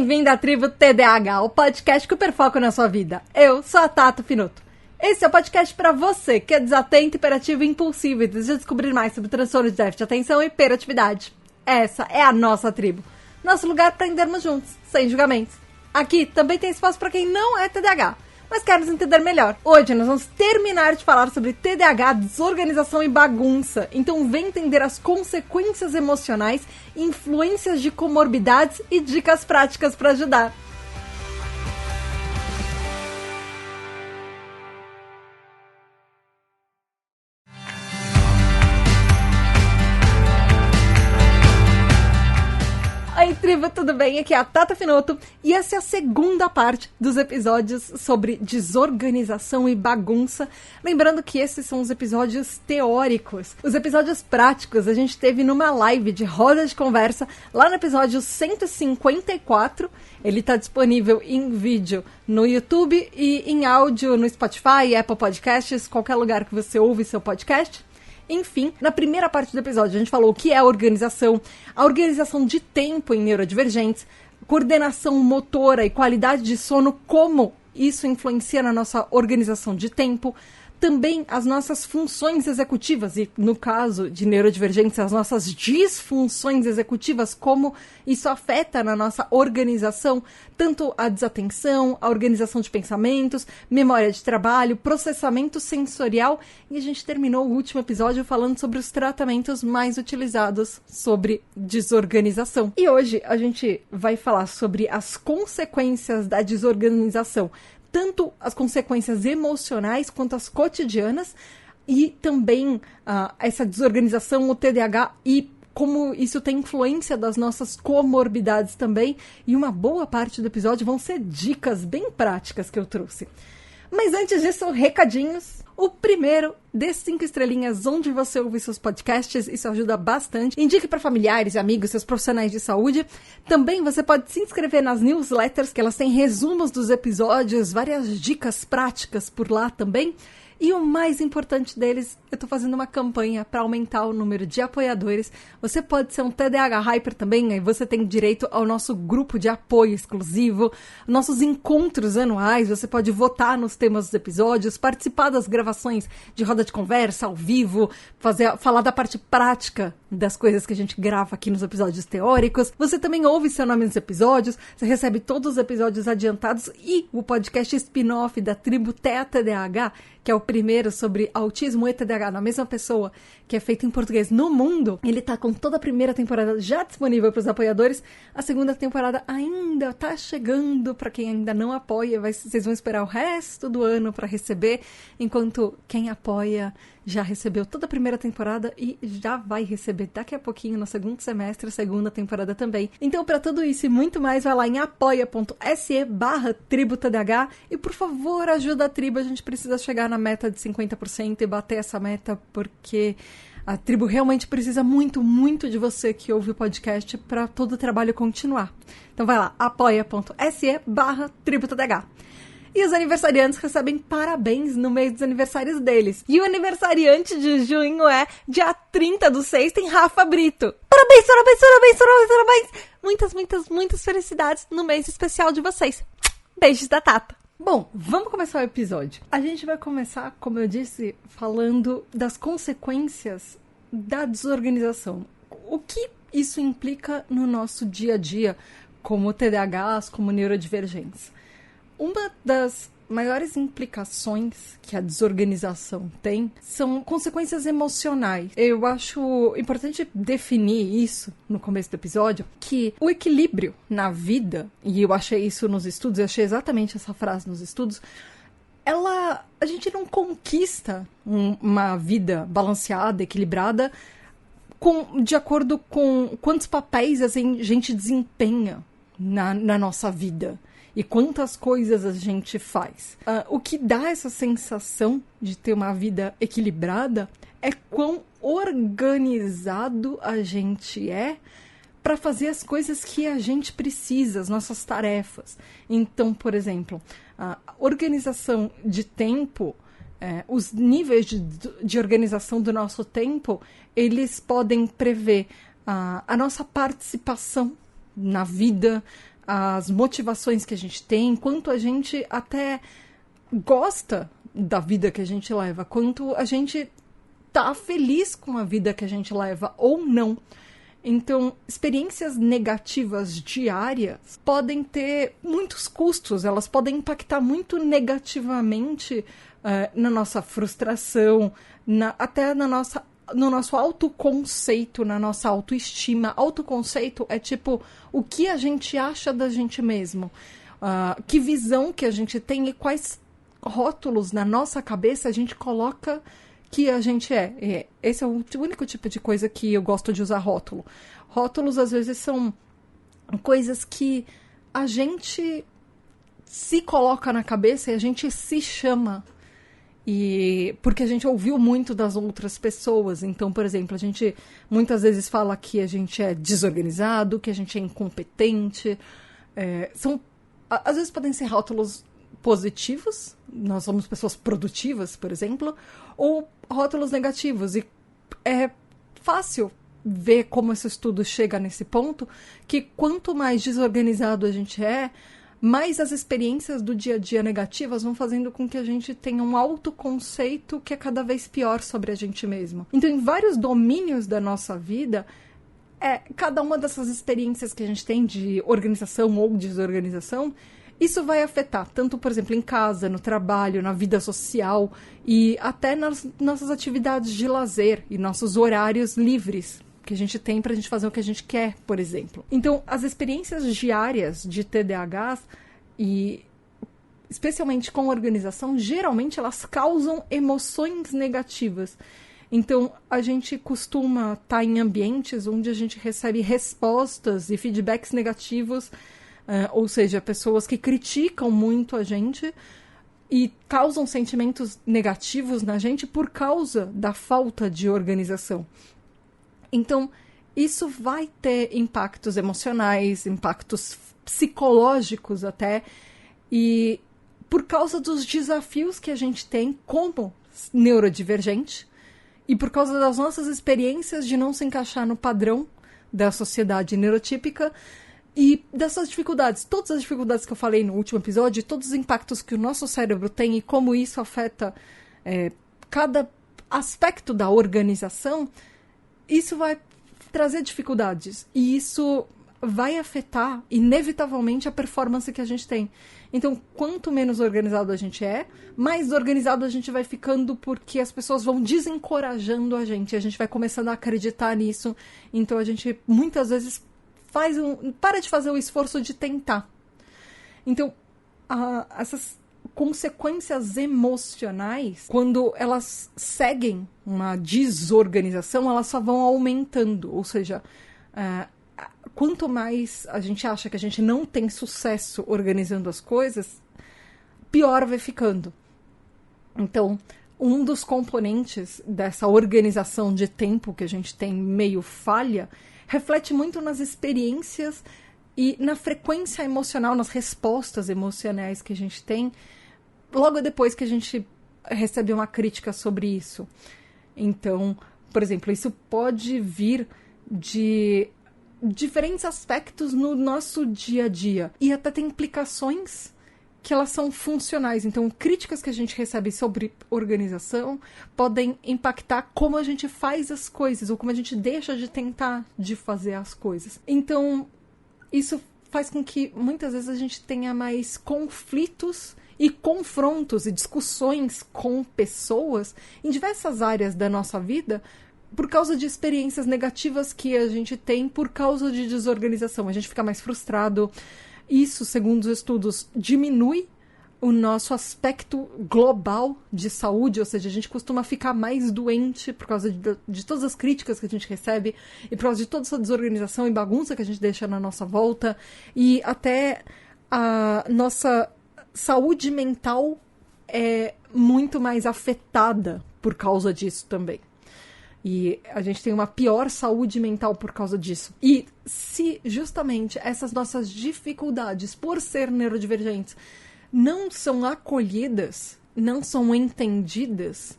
Bem-vindo à Tribo TDAH, o podcast que hiperfoca na sua vida. Eu sou a Tata Finoto. Esse é o podcast para você que é desatento, hiperativo e impulsivo e deseja descobrir mais sobre transtorno de déficit de atenção e hiperatividade. Essa é a nossa tribo. Nosso lugar para aprendermos juntos, sem julgamentos. Aqui também tem espaço para quem não é TDAH, mas quer nos entender melhor. Hoje nós vamos terminar de falar sobre TDAH, desorganização e bagunça. Então vem entender as consequências emocionais, influências de comorbidades e dicas práticas para ajudar. Oi, tribo, tudo bem? Aqui é a Tata Finoto e essa é a segunda parte dos episódios sobre desorganização e bagunça. Lembrando que esses são os episódios teóricos. Os episódios práticos a gente teve numa live de roda de conversa lá no episódio 154. Ele está disponível em vídeo no YouTube e em áudio no Spotify, Apple Podcasts, qualquer lugar que você ouve seu podcast. Enfim, na primeira parte do episódio a gente falou o que é a organização de tempo em neurodivergentes, coordenação motora e qualidade de sono, como isso influencia na nossa organização de tempo, também as nossas funções executivas e, no caso de neurodivergentes, as nossas disfunções executivas, como isso afeta na nossa organização, tanto a desatenção, a organização de pensamentos, memória de trabalho, processamento sensorial, e a gente terminou o último episódio falando sobre os tratamentos mais utilizados sobre desorganização. E hoje a gente vai falar sobre as consequências da desorganização, tanto as consequências emocionais quanto as cotidianas, e também essa desorganização, o TDAH, e como isso tem influência das nossas comorbidades também. E uma boa parte do episódio vão ser dicas bem práticas que eu trouxe. Mas antes disso, recadinhos. O primeiro, dê 5 estrelinhas onde você ouve seus podcasts, isso ajuda bastante. Indique para familiares, amigos, seus profissionais de saúde. Também você pode se inscrever nas newsletters, que elas têm resumos dos episódios, várias dicas práticas por lá também. E o mais importante deles, eu tô fazendo uma campanha para aumentar o número de apoiadores. Você pode ser um TDAH Hyper também, aí você tem direito ao nosso grupo de apoio exclusivo, nossos encontros anuais, você pode votar nos temas dos episódios, participar das gravações de roda de conversa ao vivo, falar da parte prática das coisas que a gente grava aqui nos episódios teóricos. Você também ouve seu nome nos episódios, você recebe todos os episódios adiantados e o podcast spin-off da Tribo TDAH, que é o primeiro sobre autismo e TDAH na mesma pessoa, que é feito em português no mundo. Ele tá com toda a primeira temporada já disponível para os apoiadores. A segunda temporada ainda tá chegando para quem ainda não apoia. Vocês vão esperar o resto do ano para receber, enquanto quem apoia já recebeu toda a primeira temporada e já vai receber daqui a pouquinho no segundo semestre a segunda temporada também. Então, para tudo isso e muito mais, vai lá em apoia.se/tributadh e, por favor, ajuda a tribo. A gente precisa chegar na meta de 50% e bater essa meta, porque a tribo realmente precisa muito, muito de você que ouve o podcast para todo o trabalho continuar. Então vai lá, apoia.se/tributadh. E os aniversariantes recebem parabéns no mês dos aniversários deles. E o aniversariante de junho é dia 30/6, tem Rafa Brito. Parabéns, parabéns, parabéns, parabéns, parabéns. Muitas, muitas, muitas felicidades no mês especial de vocês. Beijos da Tata. Bom, vamos começar o episódio. A gente vai começar, como eu disse, falando das consequências da desorganização. O que isso implica no nosso dia a dia, como TDAHs, como neurodivergentes? Uma das maiores implicações que a desorganização tem são consequências emocionais. Eu acho importante definir isso no começo do episódio, que o equilíbrio na vida, e eu achei isso nos estudos, eu achei exatamente essa frase nos estudos, a gente não conquista uma vida balanceada, equilibrada, de acordo com quantos papéis a gente desempenha na nossa vida e quantas coisas a gente faz. O que dá essa sensação de ter uma vida equilibrada é quão organizado a gente é para fazer as coisas que a gente precisa, as nossas tarefas. Então, por exemplo, a organização de tempo, os níveis de organização do nosso tempo, eles podem prever a nossa participação na vida, as motivações que a gente tem, quanto a gente até gosta da vida que a gente leva, quanto a gente tá feliz com a vida que a gente leva ou não. Então, experiências negativas diárias podem ter muitos custos, elas podem impactar muito negativamente na nossa frustração, até no nosso autoconceito, na nossa autoestima. Autoconceito é tipo o que a gente acha da gente mesmo, que visão que a gente tem e quais rótulos na nossa cabeça a gente coloca que a gente é. Esse é o único tipo de coisa que eu gosto de usar rótulo. Rótulos, às vezes, são coisas que a gente se coloca na cabeça e a gente se chama. Porque a gente ouviu muito das outras pessoas. Então, por exemplo, a gente muitas vezes fala que a gente é desorganizado, que a gente é incompetente. Às vezes podem ser rótulos positivos, nós somos pessoas produtivas, por exemplo, ou rótulos negativos. E é fácil ver como esse estudo chega nesse ponto, que quanto mais desorganizado a gente é, mais as experiências do dia a dia negativas vão fazendo com que a gente tenha um autoconceito que é cada vez pior sobre a gente mesmo. Então, em vários domínios da nossa vida, cada uma dessas experiências que a gente tem de organização ou desorganização, isso vai afetar, tanto, por exemplo, em casa, no trabalho, na vida social e até nas nossas atividades de lazer e nossos horários livres que a gente tem pra gente fazer o que a gente quer, por exemplo. Então, as experiências diárias de TDAH, e especialmente com organização, geralmente elas causam emoções negativas. Então, a gente costuma estar em ambientes onde a gente recebe respostas e feedbacks negativos, ou seja, pessoas que criticam muito a gente e causam sentimentos negativos na gente por causa da falta de organização. Então, isso vai ter impactos emocionais, impactos psicológicos até, e por causa dos desafios que a gente tem como neurodivergente e por causa das nossas experiências de não se encaixar no padrão da sociedade neurotípica, e dessas dificuldades, todas as dificuldades que eu falei no último episódio, todos os impactos que o nosso cérebro tem e como isso afeta cada aspecto da organização, isso vai trazer dificuldades. E isso vai afetar, inevitavelmente, a performance que a gente tem. Então, quanto menos organizado a gente é, mais organizado a gente vai ficando, porque as pessoas vão desencorajando a gente vai começando a acreditar nisso. Então, a gente, muitas vezes, para de fazer o esforço de tentar. Então, essas consequências emocionais, quando elas seguem uma desorganização, elas só vão aumentando. Ou seja, quanto mais a gente acha que a gente não tem sucesso organizando as coisas, pior vai ficando. Então, um dos componentes dessa organização de tempo que a gente tem meio falha reflete muito nas experiências e na frequência emocional, nas respostas emocionais que a gente tem logo depois que a gente recebe uma crítica sobre isso. Então, por exemplo, isso pode vir de diferentes aspectos no nosso dia a dia e até tem implicações que elas são funcionais. Então, críticas que a gente recebe sobre organização podem impactar como a gente faz as coisas ou como a gente deixa de tentar de fazer as coisas. Então, isso faz com que muitas vezes a gente tenha mais conflitos e confrontos e discussões com pessoas em diversas áreas da nossa vida por causa de experiências negativas que a gente tem por causa de desorganização. A gente fica mais frustrado. Isso, segundo os estudos, diminui o nosso aspecto global de saúde, ou seja, a gente costuma ficar mais doente por causa de todas as críticas que a gente recebe e por causa de toda essa desorganização e bagunça que a gente deixa na nossa volta, e até a nossa saúde mental é muito mais afetada por causa disso também. E a gente tem uma pior saúde mental por causa disso. E se justamente essas nossas dificuldades, por ser neurodivergentes, não são acolhidas, não são entendidas,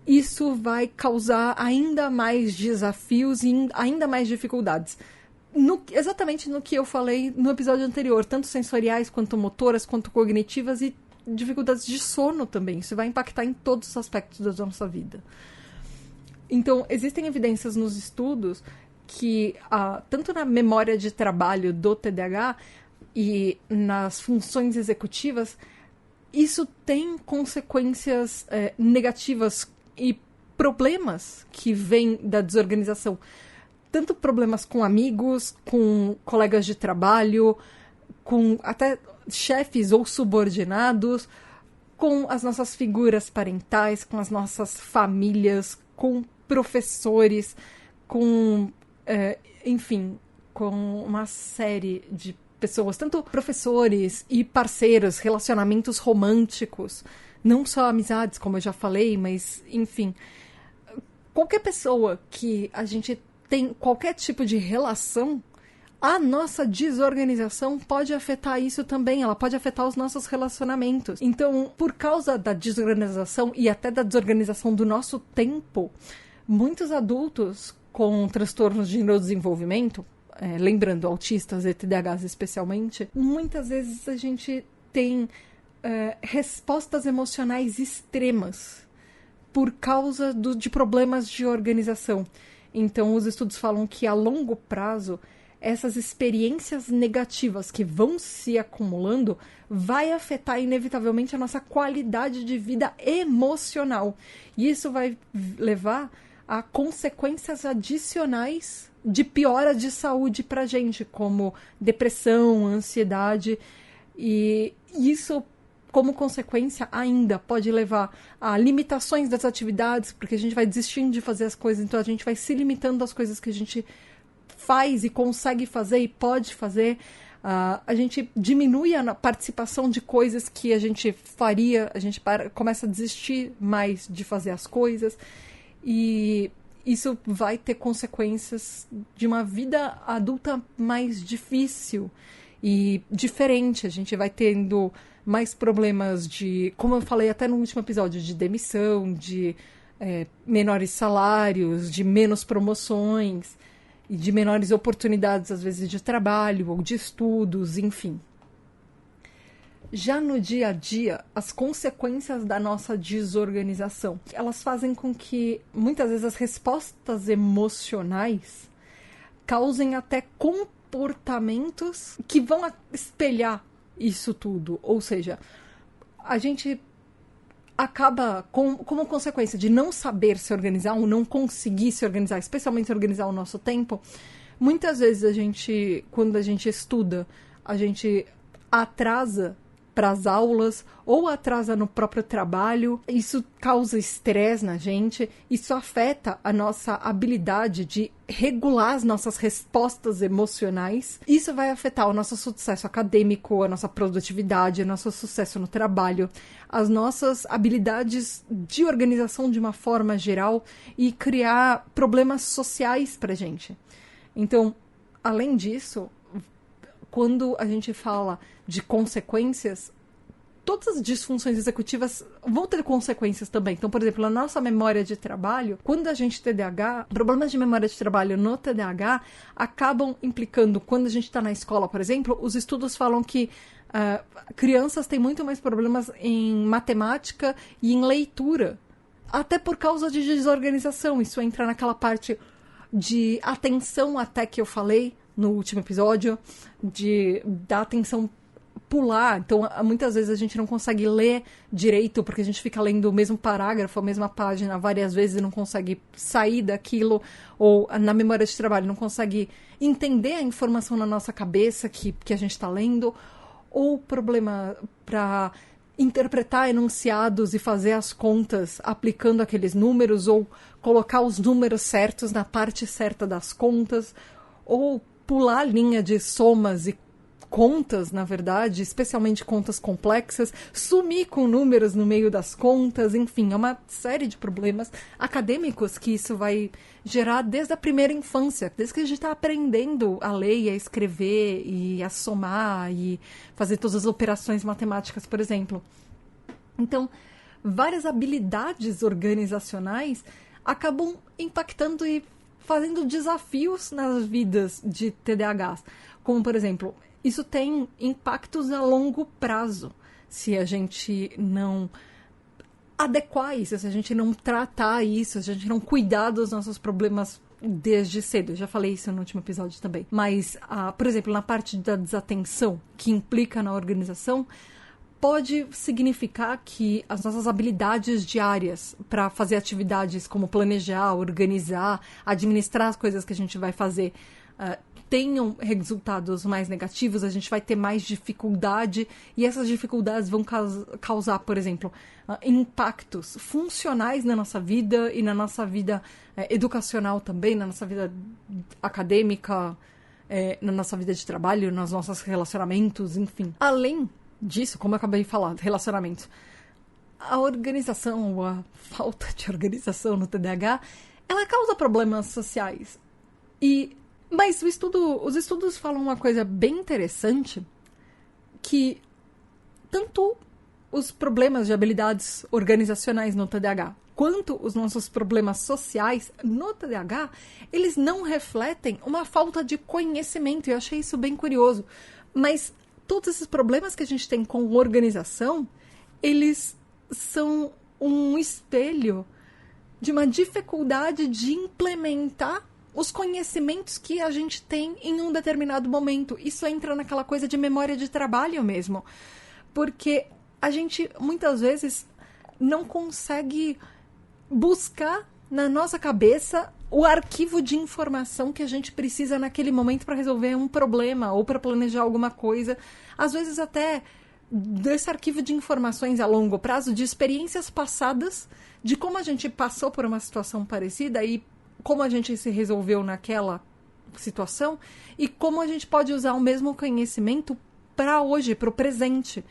isso vai causar ainda mais desafios e ainda mais dificuldades. exatamente no que eu falei no episódio anterior, tanto sensoriais, quanto motoras, quanto cognitivas e dificuldades de sono também. Isso vai impactar em todos os aspectos da nossa vida. Então, existem evidências nos estudos que, tanto na memória de trabalho do TDAH e nas funções executivas, isso tem consequências negativas e problemas que vêm da desorganização. Tanto problemas com amigos, com colegas de trabalho, com até chefes ou subordinados, com as nossas figuras parentais, com as nossas famílias, com professores, com, enfim, com uma série de pessoas, tanto professores e parceiros, relacionamentos românticos, não só amizades, como eu já falei, mas, enfim, qualquer pessoa que a gente tem qualquer tipo de relação, a nossa desorganização pode afetar isso também, ela pode afetar os nossos relacionamentos. Então, por causa da desorganização e até da desorganização do nosso tempo, muitos adultos com transtornos de neurodesenvolvimento, lembrando autistas e TDAHs especialmente, muitas vezes a gente tem respostas emocionais extremas por causa de problemas de organização. Então, os estudos falam que a longo prazo, essas experiências negativas que vão se acumulando vai afetar inevitavelmente a nossa qualidade de vida emocional. E isso vai levar a consequências adicionais de piora de saúde pra gente, como depressão, ansiedade. E isso, como consequência, ainda pode levar a limitações das atividades, porque a gente vai desistindo de fazer as coisas, então a gente vai se limitando às coisas que a gente faz e consegue fazer e pode fazer. A gente diminui a participação de coisas que a gente faria, a gente começa a desistir mais de fazer as coisas, e isso vai ter consequências de uma vida adulta mais difícil e diferente. A gente vai tendo mais problemas de, como eu falei até no último episódio, de demissão, de menores salários, de menos promoções e de menores oportunidades, às vezes, de trabalho ou de estudos, enfim. Já no dia a dia, as consequências da nossa desorganização, elas fazem com que, muitas vezes, as respostas emocionais causem até comportamentos que vão espelhar isso tudo. Ou seja, a gente acaba, como consequência de não saber se organizar ou não conseguir se organizar, especialmente organizar o nosso tempo, muitas vezes quando a gente estuda, a gente atrasa para as aulas ou atrasa no próprio trabalho. Isso causa estresse na gente, isso afeta a nossa habilidade de regular as nossas respostas emocionais. Isso vai afetar o nosso sucesso acadêmico, a nossa produtividade, o nosso sucesso no trabalho, as nossas habilidades de organização de uma forma geral e criar problemas sociais pra gente. Então, além disso, quando a gente fala de consequências, todas as disfunções executivas vão ter consequências também. Então, por exemplo, na nossa memória de trabalho, quando a gente TDAH, problemas de memória de trabalho no TDAH acabam implicando, quando a gente está na escola, por exemplo, os estudos falam que crianças têm muito mais problemas em matemática e em leitura, até por causa de desorganização. Isso entra naquela parte de atenção até que eu falei no último episódio, da atenção pular. Então, muitas vezes a gente não consegue ler direito, porque a gente fica lendo o mesmo parágrafo, a mesma página várias vezes e não consegue sair daquilo, ou na memória de trabalho não consegue entender a informação na nossa cabeça que a gente está lendo, ou problema para interpretar enunciados e fazer as contas aplicando aqueles números, ou colocar os números certos na parte certa das contas, ou pular a linha de somas e contas, na verdade, especialmente contas complexas, sumir com números no meio das contas, enfim, é uma série de problemas acadêmicos que isso vai gerar desde a primeira infância, desde que a gente está aprendendo a ler e a escrever e a somar e fazer todas as operações matemáticas, por exemplo. Então, várias habilidades organizacionais acabam impactando e fazendo desafios nas vidas de TDAHs. Como, por exemplo, isso tem impactos a longo prazo. Se a gente não adequar isso, se a gente não tratar isso, se a gente não cuidar dos nossos problemas desde cedo. Eu já falei isso no último episódio também. Mas, por exemplo, na parte da desatenção, que implica na organização, pode significar que as nossas habilidades diárias para fazer atividades como planejar, organizar, administrar as coisas que a gente vai fazer tenham resultados mais negativos, a gente vai ter mais dificuldade e essas dificuldades vão causar, por exemplo, impactos funcionais na nossa vida e na nossa vida educacional também, na nossa vida acadêmica, na nossa vida de trabalho, nos nossos relacionamentos, enfim. Além disso, como eu acabei de falar, relacionamentos, a organização ou a falta de organização no TDAH, ela causa problemas sociais. Mas os estudos falam uma coisa bem interessante, que tanto os problemas de habilidades organizacionais no TDAH, quanto os nossos problemas sociais no TDAH, eles não refletem uma falta de conhecimento. Eu achei isso bem curioso. Mas todos esses problemas que a gente tem com organização, eles são um espelho de uma dificuldade de implementar os conhecimentos que a gente tem em um determinado momento. Isso entra naquela coisa de memória de trabalho mesmo. Porque a gente, muitas vezes, não consegue buscar na nossa cabeça o arquivo de informação que a gente precisa naquele momento para resolver um problema ou para planejar alguma coisa. Às vezes até desse arquivo de informações a longo prazo, de experiências passadas, de como a gente passou por uma situação parecida e como a gente se resolveu naquela situação e como a gente pode usar o mesmo conhecimento para hoje, para o presente.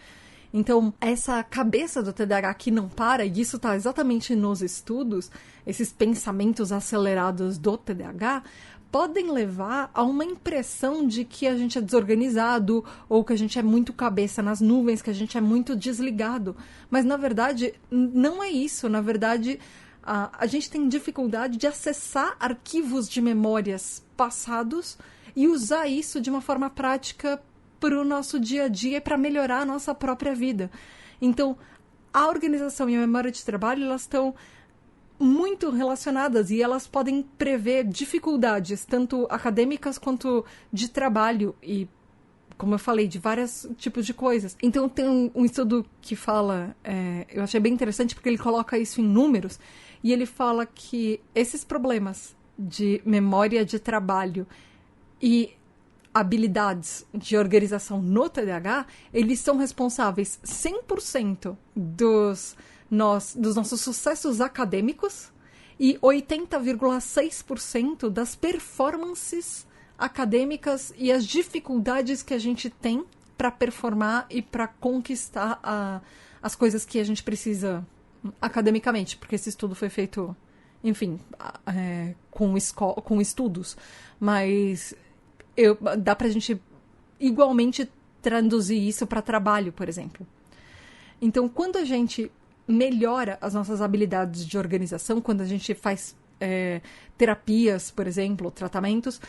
Então, essa cabeça do TDAH que não para, e isso está exatamente nos estudos, esses pensamentos acelerados do TDAH, podem levar a uma impressão de que a gente é desorganizado ou que a gente é muito cabeça nas nuvens, que a gente é muito desligado. Mas, na verdade, não é isso. Na verdade, a gente tem dificuldade de acessar arquivos de memórias passados e usar isso de uma forma prática para o nosso dia a dia e para melhorar a nossa própria vida. Então, a organização e a memória de trabalho, elas estão muito relacionadas e elas podem prever dificuldades, tanto acadêmicas quanto de trabalho e, como eu falei, de vários tipos de coisas. Então, tem um estudo que fala, eu achei bem interessante porque ele coloca isso em números, e ele fala que esses problemas de memória de trabalho e habilidades de organização no TDAH, eles são responsáveis 100% dos nossos sucessos acadêmicos e 80,6% das performances acadêmicas e as dificuldades que a gente tem para performar e para conquistar as coisas que a gente precisa academicamente, porque esse estudo foi feito, enfim, com estudos, mas dá pra gente igualmente traduzir isso para trabalho, por exemplo. Então, quando a gente melhora as nossas habilidades de organização, quando a gente faz terapias, por exemplo, tratamentos,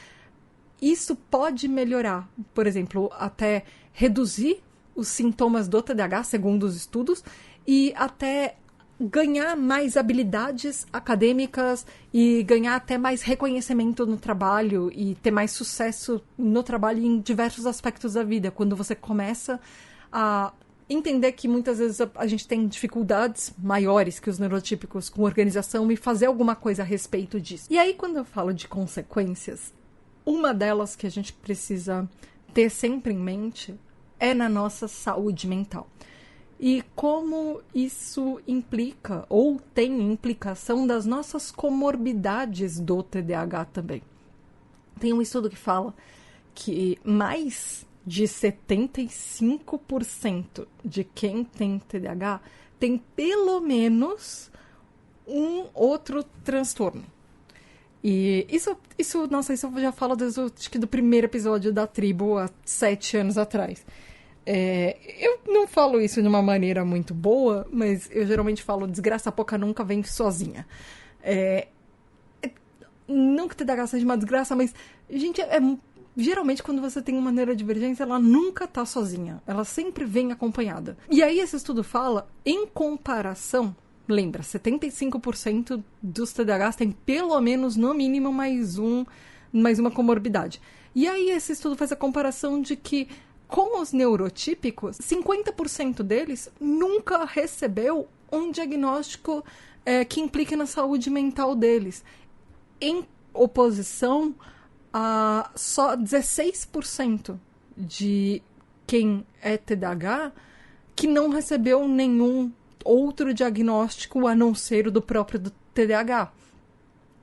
isso pode melhorar, por exemplo, até reduzir os sintomas do TDAH, segundo os estudos, e até ganhar mais habilidades acadêmicas e ganhar até mais reconhecimento no trabalho e ter mais sucesso no trabalho em diversos aspectos da vida, quando você começa a entender que muitas vezes a gente tem dificuldades maiores que os neurotípicos com organização e fazer alguma coisa a respeito disso. E aí, quando eu falo de consequências, uma delas que a gente precisa ter sempre em mente é na nossa saúde mental. E como isso implica, ou tem implicação das nossas comorbidades do TDAH também. Tem um estudo que fala que mais de 75% de quem tem TDAH tem pelo menos um outro transtorno. E isso eu já falo desde acho que do primeiro episódio da tribo, há 7 anos atrás. Eu não falo isso de uma maneira muito boa, mas eu geralmente falo desgraça pouca nunca vem sozinha. Não Não que o TDAH seja uma desgraça, mas, gente, geralmente quando você tem uma neurodivergência, ela nunca tá sozinha. Ela sempre vem acompanhada. E aí esse estudo fala, em comparação, lembra, 75% dos TDAHs tem pelo menos, no mínimo, mais uma comorbidade. E aí esse estudo faz a comparação de que, com os neurotípicos, 50% deles nunca recebeu um diagnóstico que implique na saúde mental deles. Em oposição a só 16% de quem é TDAH que não recebeu nenhum outro diagnóstico a não ser o do próprio do TDAH.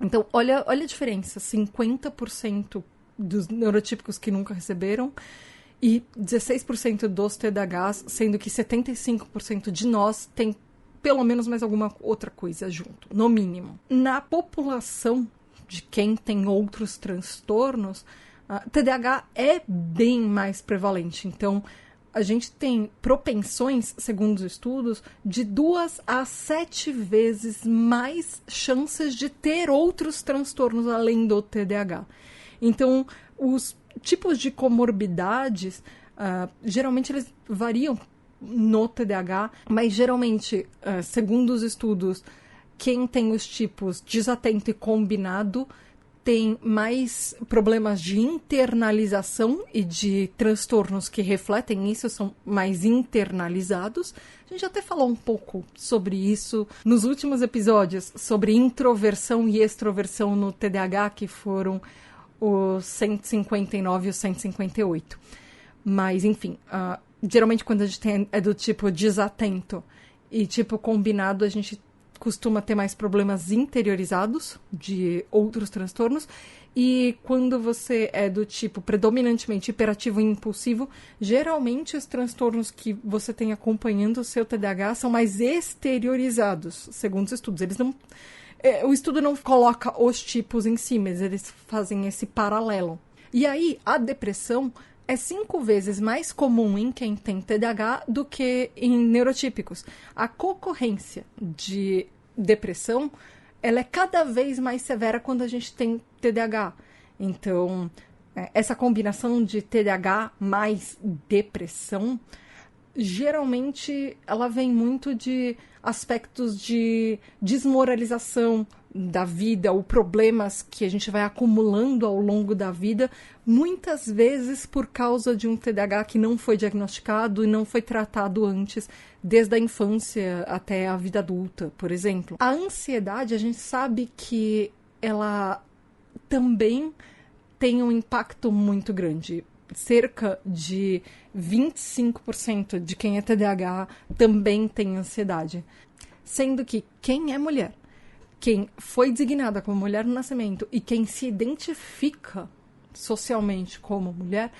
Então, olha a diferença. 50% dos neurotípicos que nunca receberam e 16% dos TDAHs, sendo que 75% de nós tem pelo menos mais alguma outra coisa junto, no mínimo. Na população de quem tem outros transtornos, TDAH é bem mais prevalente. Então, a gente tem propensões, segundo os estudos, de 2 a 7 vezes mais chances de ter outros transtornos além do TDAH. Então, os tipos de comorbidades, geralmente eles variam no TDAH, mas geralmente, segundo os estudos, quem tem os tipos desatento e combinado tem mais problemas de internalização e de transtornos que refletem isso, são mais internalizados. A gente até falou um pouco sobre isso nos últimos episódios, sobre introversão e extroversão no TDAH, que foram os 159 e os 158. Mas, enfim, geralmente quando a gente é do tipo desatento e tipo combinado, a gente costuma ter mais problemas interiorizados de outros transtornos. E quando você é do tipo predominantemente hiperativo e impulsivo, geralmente os transtornos que você tem acompanhando o seu TDAH são mais exteriorizados, segundo os estudos. Eles não... o estudo não coloca os tipos em si, mas eles fazem esse paralelo. E aí, a depressão é 5 vezes mais comum em quem tem TDAH do que em neurotípicos. A concorrência de depressão, ela é cada vez mais severa quando a gente tem TDAH. Então, essa combinação de TDAH mais depressão, geralmente ela vem muito de aspectos de desmoralização da vida, ou problemas que a gente vai acumulando ao longo da vida, muitas vezes por causa de um TDAH que não foi diagnosticado e não foi tratado antes, desde a infância até a vida adulta, por exemplo. A ansiedade, a gente sabe que ela também tem um impacto muito grande. Cerca de 25% de quem é TDAH também tem ansiedade. Sendo que quem é mulher, quem foi designada como mulher no nascimento e quem se identifica socialmente como mulher,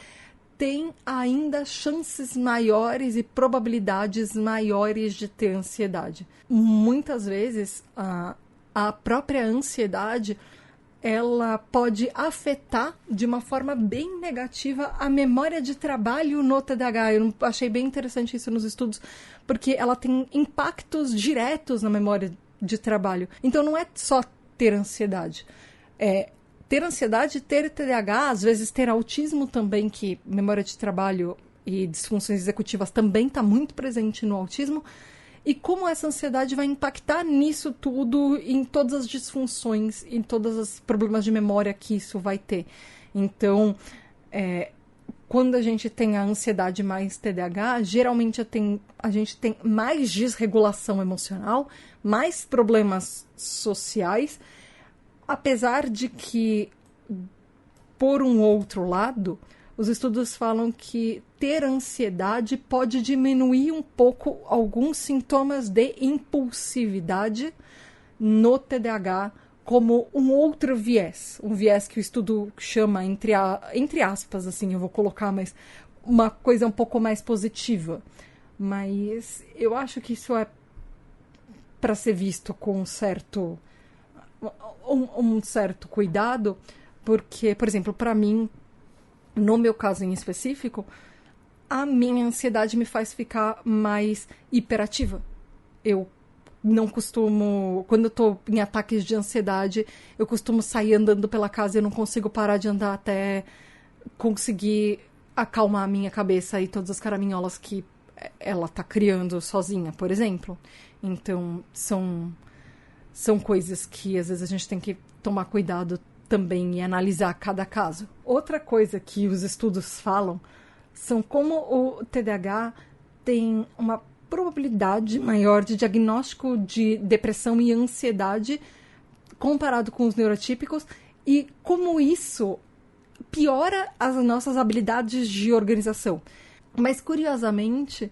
tem ainda chances maiores e probabilidades maiores de ter ansiedade. Muitas vezes, a própria ansiedade, ela pode afetar de uma forma bem negativa a memória de trabalho no TDAH. Eu achei bem interessante isso nos estudos, porque ela tem impactos diretos na memória de trabalho. Então, não é só ter ansiedade. Ter ansiedade, ter TDAH, às vezes ter autismo também, que memória de trabalho e disfunções executivas também está muito presente no autismo. E como essa ansiedade vai impactar nisso tudo, em todas as disfunções, em todos os problemas de memória que isso vai ter. Então, quando a gente tem a ansiedade mais TDAH, geralmente a gente tem mais desregulação emocional, mais problemas sociais, apesar de que, por um outro lado, os estudos falam que ter ansiedade pode diminuir um pouco alguns sintomas de impulsividade no TDAH, como um outro viés. Um viés que o estudo chama, entre aspas, assim, eu vou colocar, mas uma coisa um pouco mais positiva. Mas eu acho que isso é para ser visto com um certo cuidado, porque, por exemplo, para mim, no meu caso em específico, a minha ansiedade me faz ficar mais hiperativa. Eu não costumo... Quando eu tô em ataques de ansiedade, eu costumo sair andando pela casa e eu não consigo parar de andar até conseguir acalmar a minha cabeça e todas as caraminholas que ela tá criando sozinha, por exemplo. Então, são coisas que às vezes a gente tem que tomar cuidado também e analisar cada caso. Outra coisa que os estudos falam são como o TDAH tem uma probabilidade maior de diagnóstico de depressão e ansiedade comparado com os neurotípicos e como isso piora as nossas habilidades de organização. Mas, curiosamente,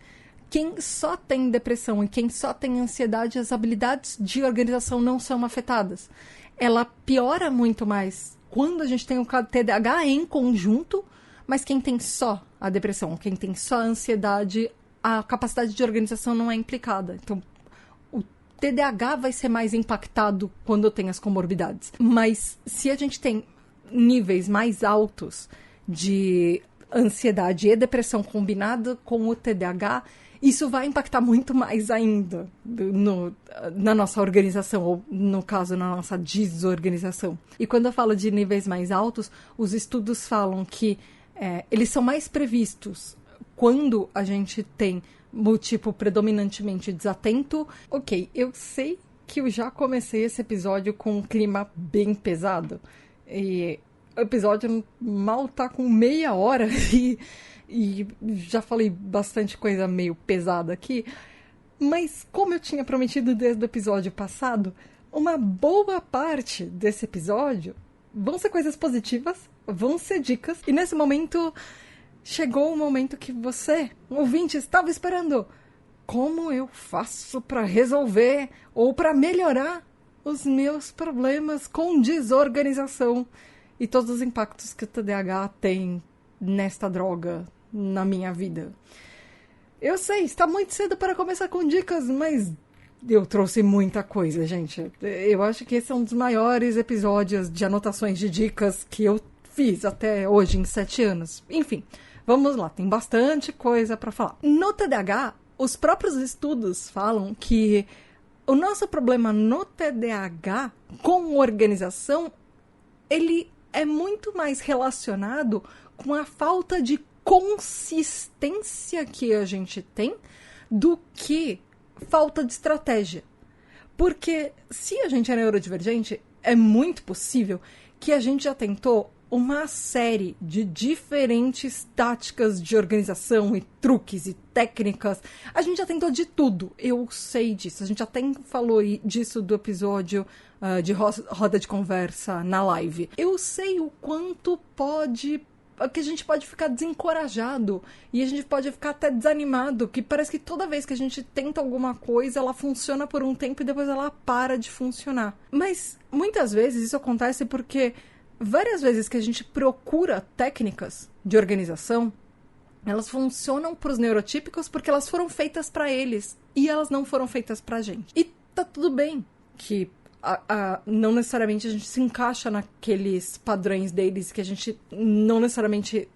quem só tem depressão e quem só tem ansiedade, as habilidades de organização não são afetadas. Ela piora muito mais quando a gente tem o TDAH em conjunto, mas quem tem só a depressão, quem tem só a ansiedade, a capacidade de organização não é implicada. Então, o TDAH vai ser mais impactado quando tem as comorbidades. Mas se a gente tem níveis mais altos de ansiedade e depressão combinada com o TDAH, isso vai impactar muito mais ainda na nossa organização, ou no caso, na nossa desorganização. E quando eu falo de níveis mais altos, os estudos falam que eles são mais previstos quando a gente tem o tipo predominantemente desatento. Ok, eu sei que eu já comecei esse episódio com um clima bem pesado. E o episódio mal tá com meia hora e já falei bastante coisa meio pesada aqui. Mas como eu tinha prometido desde o episódio passado, uma boa parte desse episódio vão ser coisas positivas, vão ser dicas. E nesse momento, chegou o momento que você, ouvinte, estava esperando. Como eu faço para resolver ou para melhorar os meus problemas com desorganização e todos os impactos que o TDAH tem nesta droga na minha vida? Eu sei, está muito cedo para começar com dicas, mas eu trouxe muita coisa, gente. Eu acho que esse é um dos maiores episódios de anotações de dicas que eu fiz até hoje, em 7 anos. Enfim, vamos lá, tem bastante coisa para falar. No TDAH, os próprios estudos falam que o nosso problema no TDAH com organização, ele é muito mais relacionado com a falta de consistência que a gente tem do que falta de estratégia. Porque se a gente é neurodivergente, é muito possível que a gente já tentou uma série de diferentes táticas de organização e truques e técnicas. A gente já tentou de tudo. Eu sei disso. A gente até falou disso do episódio de roda de conversa na live. Eu sei o quanto que a gente pode ficar desencorajado e a gente pode ficar até desanimado, que parece que toda vez que a gente tenta alguma coisa, ela funciona por um tempo e depois ela para de funcionar. Mas muitas vezes isso acontece porque várias vezes que a gente procura técnicas de organização, elas funcionam para os neurotípicos porque elas foram feitas para eles e elas não foram feitas para a gente. E tá tudo bem que não necessariamente a gente se encaixa naqueles padrões deles, que a gente não necessariamente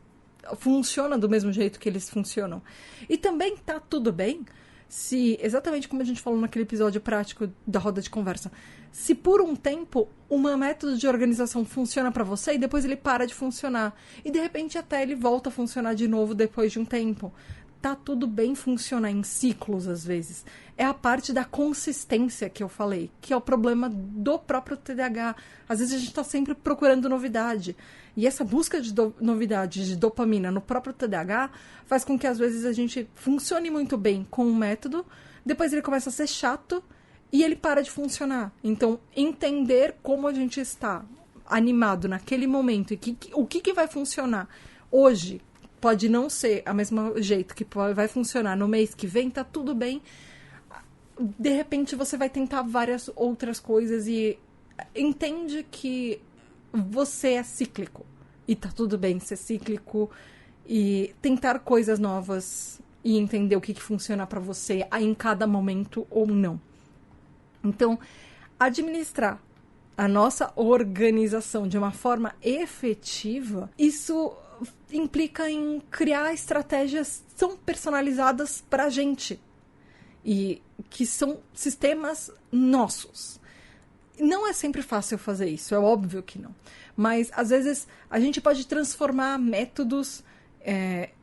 funciona do mesmo jeito que eles funcionam. E também tá tudo bem se, exatamente como a gente falou naquele episódio prático da roda de conversa, se por um tempo um método de organização funciona para você e depois ele para de funcionar. E de repente até ele volta a funcionar de novo depois de um tempo. Tá tudo bem funcionar em ciclos, às vezes. É a parte da consistência que eu falei, que é o problema do próprio TDAH. Às vezes a gente tá sempre procurando novidade. E essa busca de novidade, de dopamina no próprio TDAH, faz com que às vezes a gente funcione muito bem com um método, depois ele começa a ser chato e ele para de funcionar. Então, entender como a gente está animado naquele momento e o que vai funcionar hoje, pode não ser a mesma jeito que vai funcionar no mês que vem, tá tudo bem. De repente você vai tentar várias outras coisas e entende que você é cíclico. E tá tudo bem ser cíclico e tentar coisas novas e entender o que funciona pra você em cada momento ou não. Então, administrar a nossa organização de uma forma efetiva, isso implica em criar estratégias que são personalizadas pra gente. e que são sistemas nossos. Não é sempre fácil fazer isso, é óbvio que não. Mas, às vezes, a gente pode transformar métodos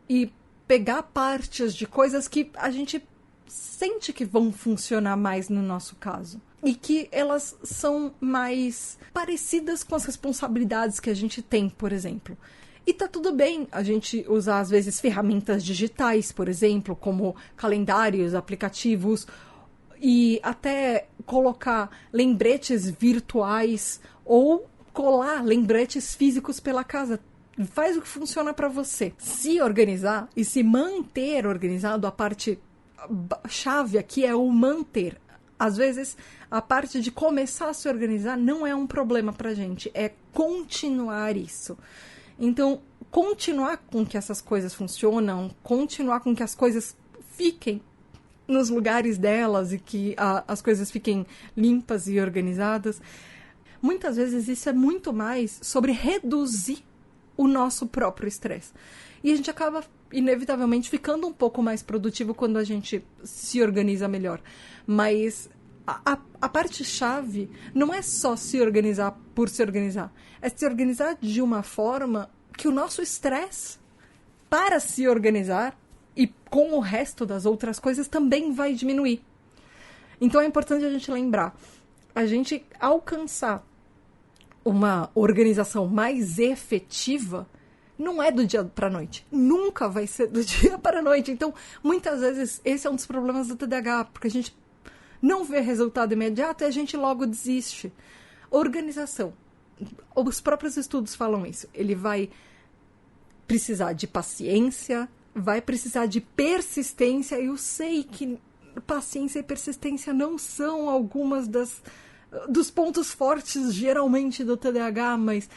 e pegar partes de coisas que a gente sente que vão funcionar mais no nosso caso. E que elas são mais parecidas com as responsabilidades que a gente tem, por exemplo. E tá tudo bem a gente usar, às vezes, ferramentas digitais, por exemplo, como calendários, aplicativos, e até colocar lembretes virtuais ou colar lembretes físicos pela casa. Faz o que funciona para você. Se organizar e se manter organizado, a parte chave aqui é o manter. Às vezes, a parte de começar a se organizar não é um problema pra gente, é continuar isso. Então, continuar com que essas coisas funcionam, continuar com que as coisas fiquem nos lugares delas e que as coisas fiquem limpas e organizadas. Muitas vezes isso é muito mais sobre reduzir o nosso próprio estresse. E a gente acaba, inevitavelmente, ficando um pouco mais produtivo quando a gente se organiza melhor. Mas a parte-chave não é só se organizar por se organizar. É se organizar de uma forma que o nosso estresse, para se organizar, e com o resto das outras coisas, também vai diminuir. Então é importante a gente lembrar. A gente alcançar uma organização mais efetiva não é do dia para a noite. Nunca vai ser do dia para a noite. Então, muitas vezes, esse é um dos problemas do TDAH, porque a gente não vê resultado imediato e a gente logo desiste. Organização. Os próprios estudos falam isso. Ele vai precisar de paciência, vai precisar de persistência. Eu sei que paciência e persistência não são algumas dos pontos fortes, geralmente, do TDAH, mas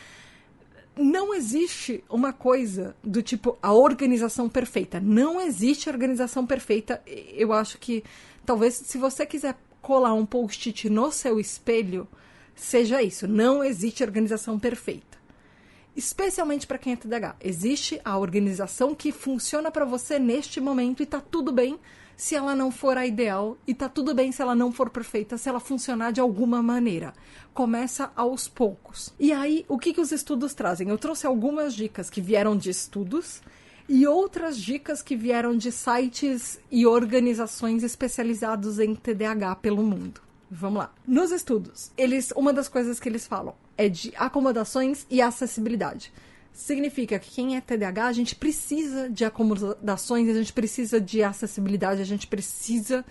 não existe uma coisa do tipo a organização perfeita. Não existe organização perfeita. Eu acho que, talvez, se você quiser colar um post-it no seu espelho, seja isso. Não existe organização perfeita. Especialmente para quem é TDAH. Existe a organização que funciona para você neste momento e tá tudo bem se ela não for a ideal e tá tudo bem se ela não for perfeita, se ela funcionar de alguma maneira. Começa aos poucos. E aí, o que os estudos trazem? Eu trouxe algumas dicas que vieram de estudos e outras dicas que vieram de sites e organizações especializados em TDAH pelo mundo. Vamos lá. Nos estudos, uma das coisas que eles falam é de acomodações e acessibilidade. Significa que quem é TDAH, a gente precisa de acomodações, a gente precisa de acessibilidade, a gente precisa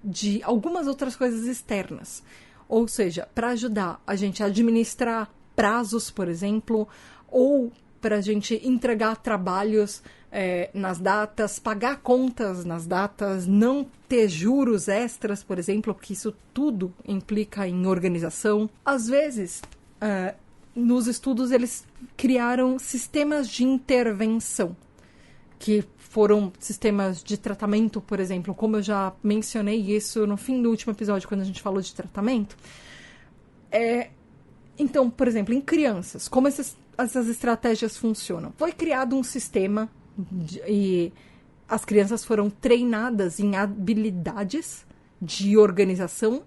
de algumas outras coisas externas. Ou seja, para ajudar a gente a administrar prazos, por exemplo, ou para a gente entregar trabalhos nas datas, pagar contas nas datas, não ter juros extras, por exemplo, porque isso tudo implica em organização. Às vezes, nos estudos, eles criaram sistemas de intervenção, que foram sistemas de tratamento, por exemplo, como eu já mencionei isso no fim do último episódio, quando a gente falou de tratamento. Então, por exemplo, em crianças, como essas estratégias funcionam? Foi criado um sistema e as crianças foram treinadas em habilidades de organização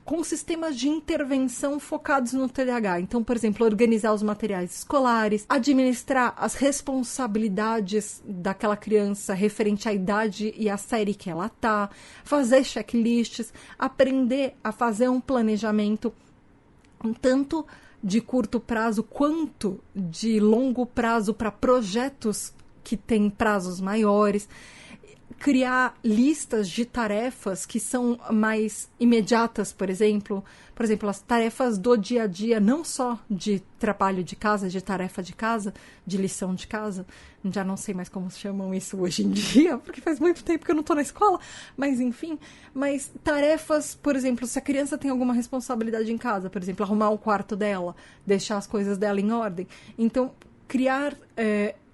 com sistemas de intervenção focados no TDAH. Então, por exemplo, organizar os materiais escolares, administrar as responsabilidades daquela criança referente à idade e à série que ela tá, fazer checklists, aprender a fazer um planejamento tanto de curto prazo quanto de longo prazo para projetos que têm prazos maiores. Criar listas de tarefas que são mais imediatas, por exemplo, as tarefas do dia a dia, não só de trabalho de casa, de tarefa de casa, de lição de casa, já não sei mais como chamam isso hoje em dia, porque faz muito tempo que eu não estou na escola, mas enfim, mas tarefas, por exemplo, se a criança tem alguma responsabilidade em casa, por exemplo, arrumar o quarto dela, deixar as coisas dela em ordem, então criar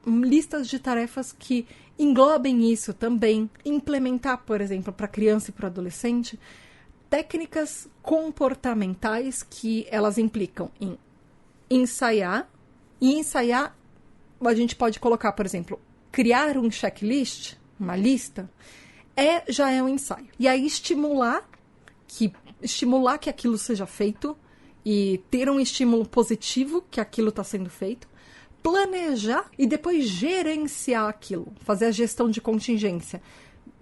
listas de tarefas que englobem isso também, implementar, por exemplo, para criança e para adolescente, técnicas comportamentais que elas implicam em ensaiar, e ensaiar, a gente pode colocar, por exemplo, criar um checklist, uma lista, já é um ensaio. E aí estimular que aquilo seja feito e ter um estímulo positivo que aquilo está sendo feito, planejar e depois gerenciar aquilo, fazer a gestão de contingência,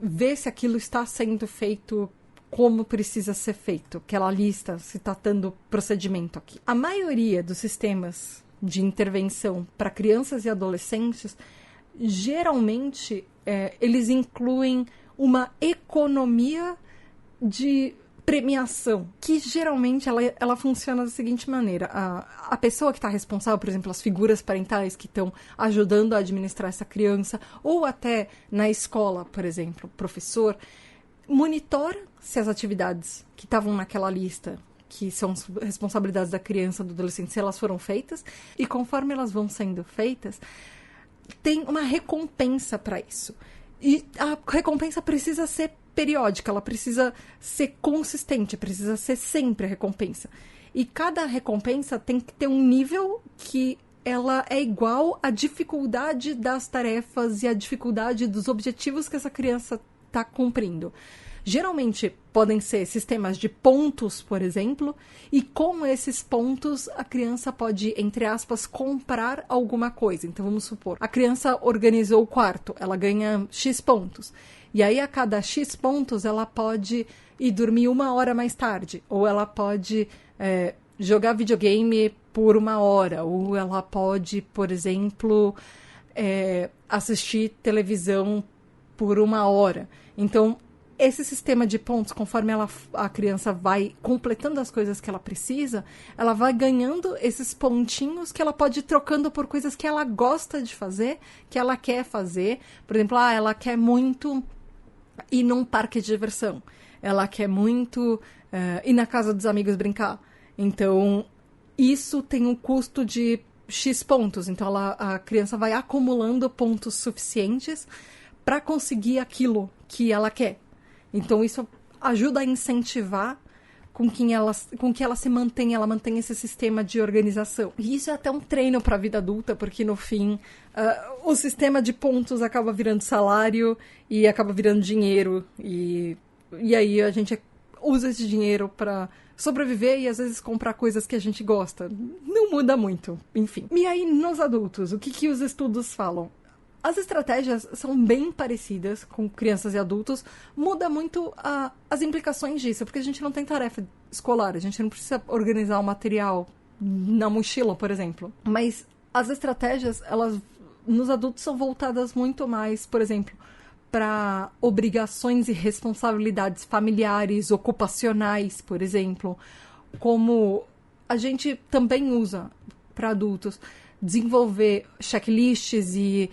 ver se aquilo está sendo feito como precisa ser feito, aquela lista, se está dando procedimento aqui. A maioria dos sistemas de intervenção para crianças e adolescentes, geralmente, eles incluem uma economia de premiação, que geralmente ela funciona da seguinte maneira. A pessoa que está responsável, por exemplo, as figuras parentais que estão ajudando a administrar essa criança, ou até na escola, por exemplo, o professor, monitora se as atividades que estavam naquela lista, que são responsabilidades da criança, do adolescente, se elas foram feitas, e conforme elas vão sendo feitas, tem uma recompensa para isso. E a recompensa precisa ser periódica, ela precisa ser consistente, precisa ser sempre a recompensa. E cada recompensa tem que ter um nível que ela é igual à dificuldade das tarefas e à dificuldade dos objetivos que essa criança está cumprindo. Geralmente podem ser sistemas de pontos, por exemplo, e com esses pontos a criança pode, entre aspas, comprar alguma coisa. Então vamos supor, a criança organizou o quarto, ela ganha X pontos. E aí a cada X pontos ela pode ir dormir 1 hora mais tarde, ou ela pode jogar videogame por 1 hora, ou ela pode, por exemplo, assistir televisão por 1 hora. Então, esse sistema de pontos, conforme a criança vai completando as coisas que ela precisa, ela vai ganhando esses pontinhos que ela pode ir trocando por coisas que ela gosta de fazer, que ela quer fazer. Por exemplo, ela quer muito ir num parque de diversão. Ela quer muito ir na casa dos amigos brincar. Então, isso tem um custo de X pontos. Então, a criança vai acumulando pontos suficientes para conseguir aquilo que ela quer. Então, isso ajuda a incentivar com que ela se mantenha, ela mantém esse sistema de organização. E isso é até um treino para a vida adulta, porque no fim, o sistema de pontos acaba virando salário e acaba virando dinheiro. E aí a gente usa esse dinheiro para sobreviver e às vezes comprar coisas que a gente gosta. Não muda muito, enfim. E aí, nos adultos, o que os estudos falam? As estratégias são bem parecidas com crianças e adultos, muda muito as implicações disso, porque a gente não tem tarefa escolar, a gente não precisa organizar o material na mochila, por exemplo. Mas as estratégias, elas nos adultos são voltadas muito mais, por exemplo, para obrigações e responsabilidades familiares, ocupacionais, por exemplo, como a gente também usa para adultos, desenvolver checklists e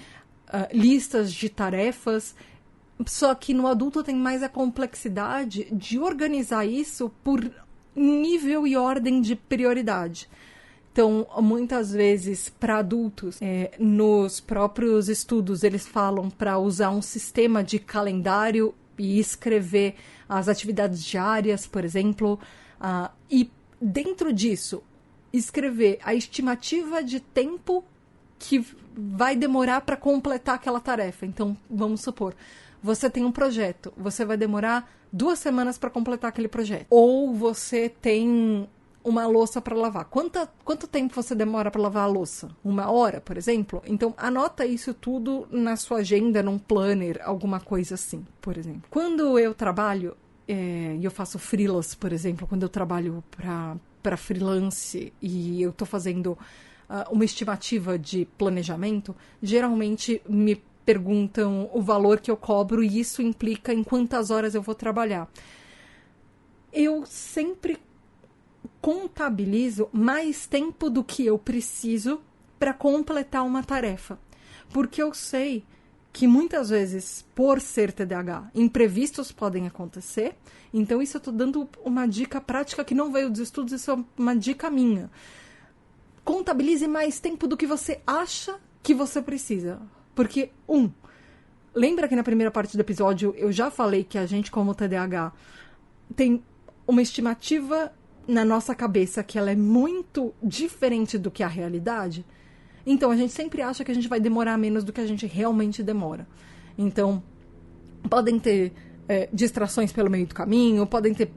listas de tarefas, só que no adulto tem mais a complexidade de organizar isso por nível e ordem de prioridade. Então, muitas vezes, para adultos, nos próprios estudos, eles falam para usar um sistema de calendário e escrever as atividades diárias, por exemplo, e dentro disso, escrever a estimativa de tempo que vai demorar para completar aquela tarefa. Então, vamos supor, você tem um projeto, você vai demorar 2 semanas para completar aquele projeto. Ou você tem uma louça para lavar. Quanto tempo você demora para lavar a louça? 1 hora, por exemplo? Então, anota isso tudo na sua agenda, num planner, alguma coisa assim, por exemplo. Quando eu trabalho, e eu faço freelance, por exemplo, quando eu trabalho para freelance e eu estou fazendo uma estimativa de planejamento, geralmente me perguntam o valor que eu cobro e isso implica em quantas horas eu vou trabalhar. Eu sempre contabilizo mais tempo do que eu preciso para completar uma tarefa, porque eu sei que muitas vezes, por ser TDAH, imprevistos podem acontecer. Então isso eu estou dando uma dica prática que não veio dos estudos, isso é uma dica minha. Contabilize mais tempo do que você acha que você precisa. Porque, lembra que na primeira parte do episódio eu já falei que a gente, como TDAH, tem uma estimativa na nossa cabeça que ela é muito diferente do que a realidade? Então, a gente sempre acha que a gente vai demorar menos do que a gente realmente demora. Então, podem ter distrações pelo meio do caminho, podem ter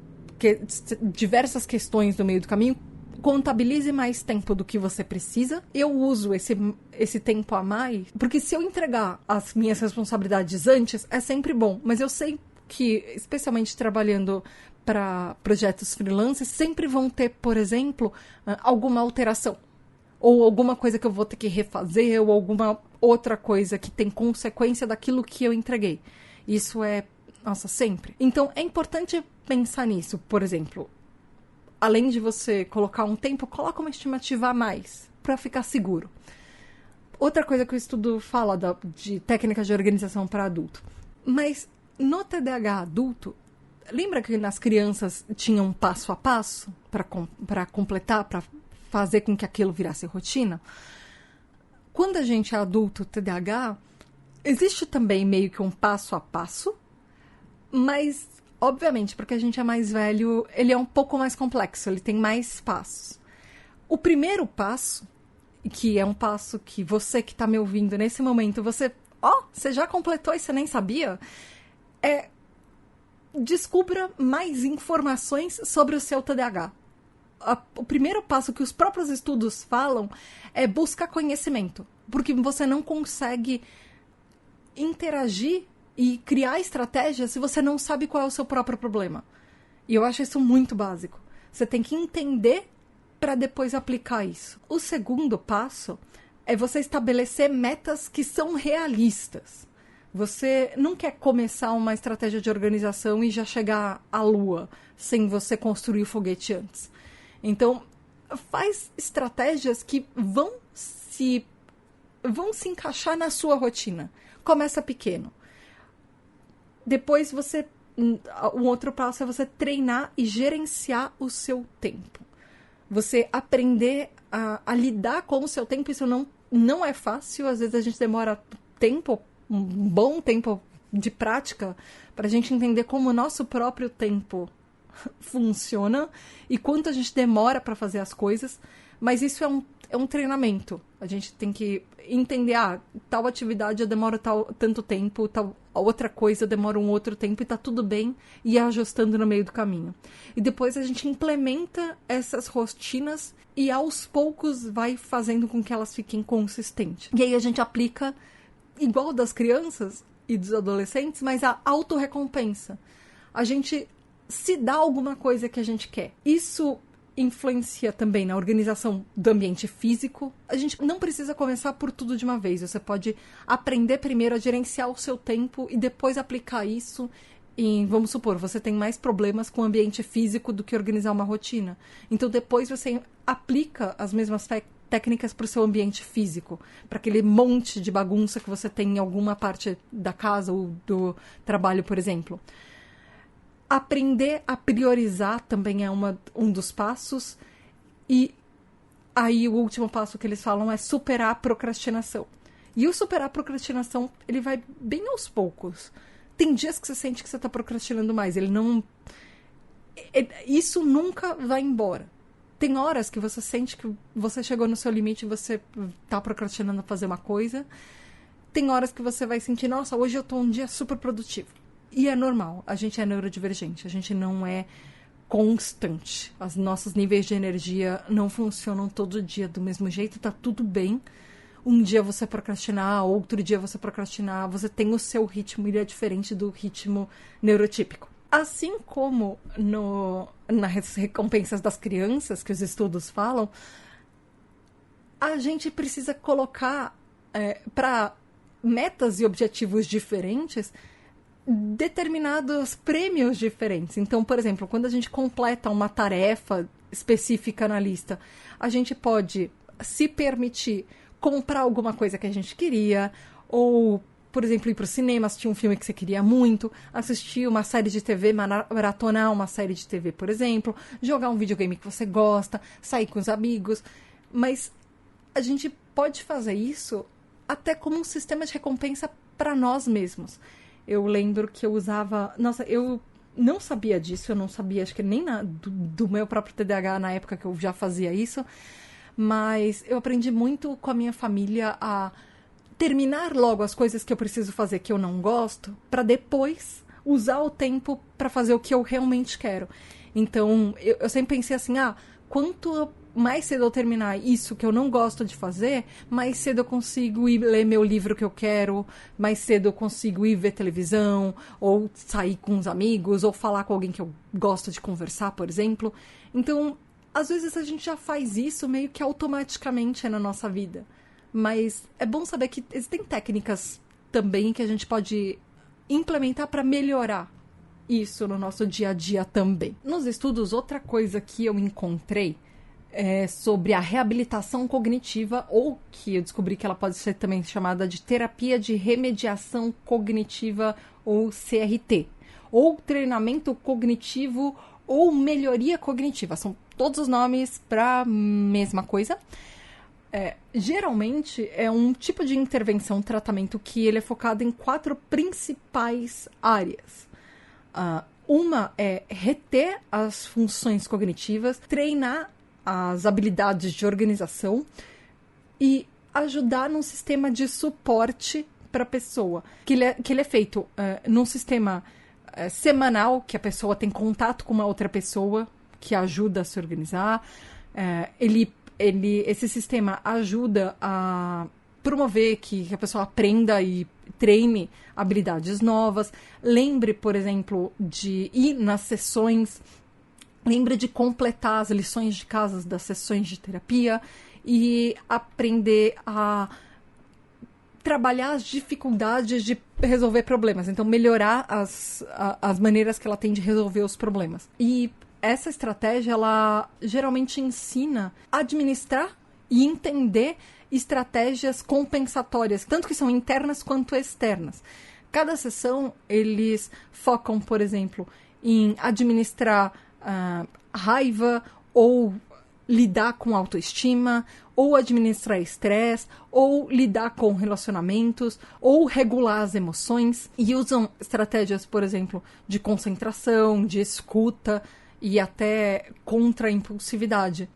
diversas questões no meio do caminho. Contabilize mais tempo do que você precisa. Eu uso esse tempo a mais, porque se eu entregar as minhas responsabilidades antes, é sempre bom. Mas eu sei que, especialmente trabalhando para projetos freelance, sempre vão ter, por exemplo, alguma alteração. Ou alguma coisa que eu vou ter que refazer, ou alguma outra coisa que tem consequência daquilo que eu entreguei. Isso sempre. Então, é importante pensar nisso. Por exemplo, além de você colocar um tempo, coloca uma estimativa a mais, para ficar seguro. Outra coisa que o estudo fala de técnicas de organização para adulto. Mas no TDAH adulto, lembra que nas crianças tinha um passo a passo para completar, para fazer com que aquilo virasse rotina? Quando a gente é adulto TDAH, existe também meio que um passo a passo, mas, obviamente, porque a gente é mais velho, ele é um pouco mais complexo, ele tem mais passos. O primeiro passo, que é um passo que você que está me ouvindo nesse momento, você já completou e você nem sabia, descubra mais informações sobre o seu TDAH. O primeiro passo que os próprios estudos falam é buscar conhecimento, porque você não consegue interagir e criar estratégias se você não sabe qual é o seu próprio problema. E eu acho isso muito básico. Você tem que entender para depois aplicar isso. O segundo passo é você estabelecer metas que são realistas. Você não quer começar uma estratégia de organização e já chegar à lua sem você construir o foguete antes. Então, faz estratégias que vão se encaixar na sua rotina. Começa pequeno. Depois um outro passo é você treinar e gerenciar o seu tempo. Você aprender a lidar com o seu tempo. Isso não é fácil. Às vezes a gente demora um bom tempo de prática para a gente entender como o nosso próprio tempo funciona e quanto a gente demora para fazer as coisas. Mas isso é um treinamento. A gente tem que entender, tal atividade eu demoro tanto tempo, tal outra coisa demora um outro tempo e tá tudo bem, e ir ajustando no meio do caminho. E depois a gente implementa essas rotinas e aos poucos vai fazendo com que elas fiquem consistentes. E aí a gente aplica, igual das crianças e dos adolescentes, mas a autorrecompensa. A gente se dá alguma coisa que a gente quer. Isso influencia também na organização do ambiente físico. A gente não precisa começar por tudo de uma vez. Você pode aprender primeiro a gerenciar o seu tempo e depois aplicar isso em, vamos supor, você tem mais problemas com o ambiente físico do que organizar uma rotina. Então depois você aplica as mesmas técnicas para o seu ambiente físico, para aquele monte de bagunça que você tem em alguma parte da casa ou do trabalho, por exemplo. Aprender a priorizar também é um dos passos. E aí o último passo que eles falam é superar a procrastinação. E o superar a procrastinação, ele vai bem aos poucos. Tem dias que você sente que você está procrastinando mais. Isso nunca vai embora. Tem horas que você sente que você chegou no seu limite e você está procrastinando a fazer uma coisa. Tem horas que você vai sentir, nossa, hoje eu estou um dia super produtivo. E é normal, a gente é neurodivergente, a gente não é constante. Os nossos níveis de energia não funcionam todo dia do mesmo jeito, tá tudo bem. Um dia você procrastinar, outro dia você procrastinar, você tem o seu ritmo, ele é diferente do ritmo neurotípico. Assim como nas recompensas das crianças, que os estudos falam, a gente precisa colocar para metas e objetivos diferentes determinados prêmios diferentes. Então, por exemplo, quando a gente completa uma tarefa específica na lista, a gente pode se permitir comprar alguma coisa que a gente queria, ou, por exemplo, ir para o cinema, assistir um filme que você queria muito, assistir uma série de TV, maratonar uma série de TV, por exemplo, jogar um videogame que você gosta, sair com os amigos. Mas a gente pode fazer isso até como um sistema de recompensa para nós mesmos. Eu lembro que eu usava... Nossa, eu não sabia disso, eu não sabia, acho que nem do meu próprio TDAH na época que eu já fazia isso, mas eu aprendi muito com a minha família a terminar logo as coisas que eu preciso fazer que eu não gosto, para depois usar o tempo para fazer o que eu realmente quero. Então, eu sempre pensei assim, quanto mais cedo eu terminar isso que eu não gosto de fazer, mais cedo eu consigo ir ler meu livro que eu quero, mais cedo eu consigo ir ver televisão, ou sair com os amigos, ou falar com alguém que eu gosto de conversar, por exemplo. Então, às vezes a gente já faz isso meio que automaticamente na nossa vida. Mas é bom saber que existem técnicas também que a gente pode implementar para melhorar isso no nosso dia a dia também. Nos estudos, outra coisa que eu encontrei é sobre a reabilitação cognitiva, ou que eu descobri que ela pode ser também chamada de terapia de remediação cognitiva, ou CRT, ou treinamento cognitivo, ou melhoria cognitiva. São todos os nomes para a mesma coisa. Geralmente é um tipo de intervenção, tratamento que ele é focado em 4 principais áreas. Uma é reter as funções cognitivas, treinar as habilidades de organização e ajudar num sistema de suporte para a pessoa. Que ele é feito num sistema semanal, que a pessoa tem contato com uma outra pessoa que ajuda a se organizar. Esse sistema ajuda a promover que a pessoa aprenda e treine habilidades novas. Lembre, por exemplo, de ir nas sessões. Lembre de completar as lições de casa das sessões de terapia e aprender a trabalhar as dificuldades de resolver problemas. Então, melhorar as maneiras que ela tem de resolver os problemas. E essa estratégia, ela geralmente ensina a administrar e entender estratégias compensatórias, tanto que são internas quanto externas. Cada sessão, eles focam, por exemplo, em administrar raiva, ou lidar com autoestima, ou administrar estresse, ou lidar com relacionamentos, ou regular as emoções, e usam estratégias, por exemplo, de concentração, de escuta e até contra a impulsividade.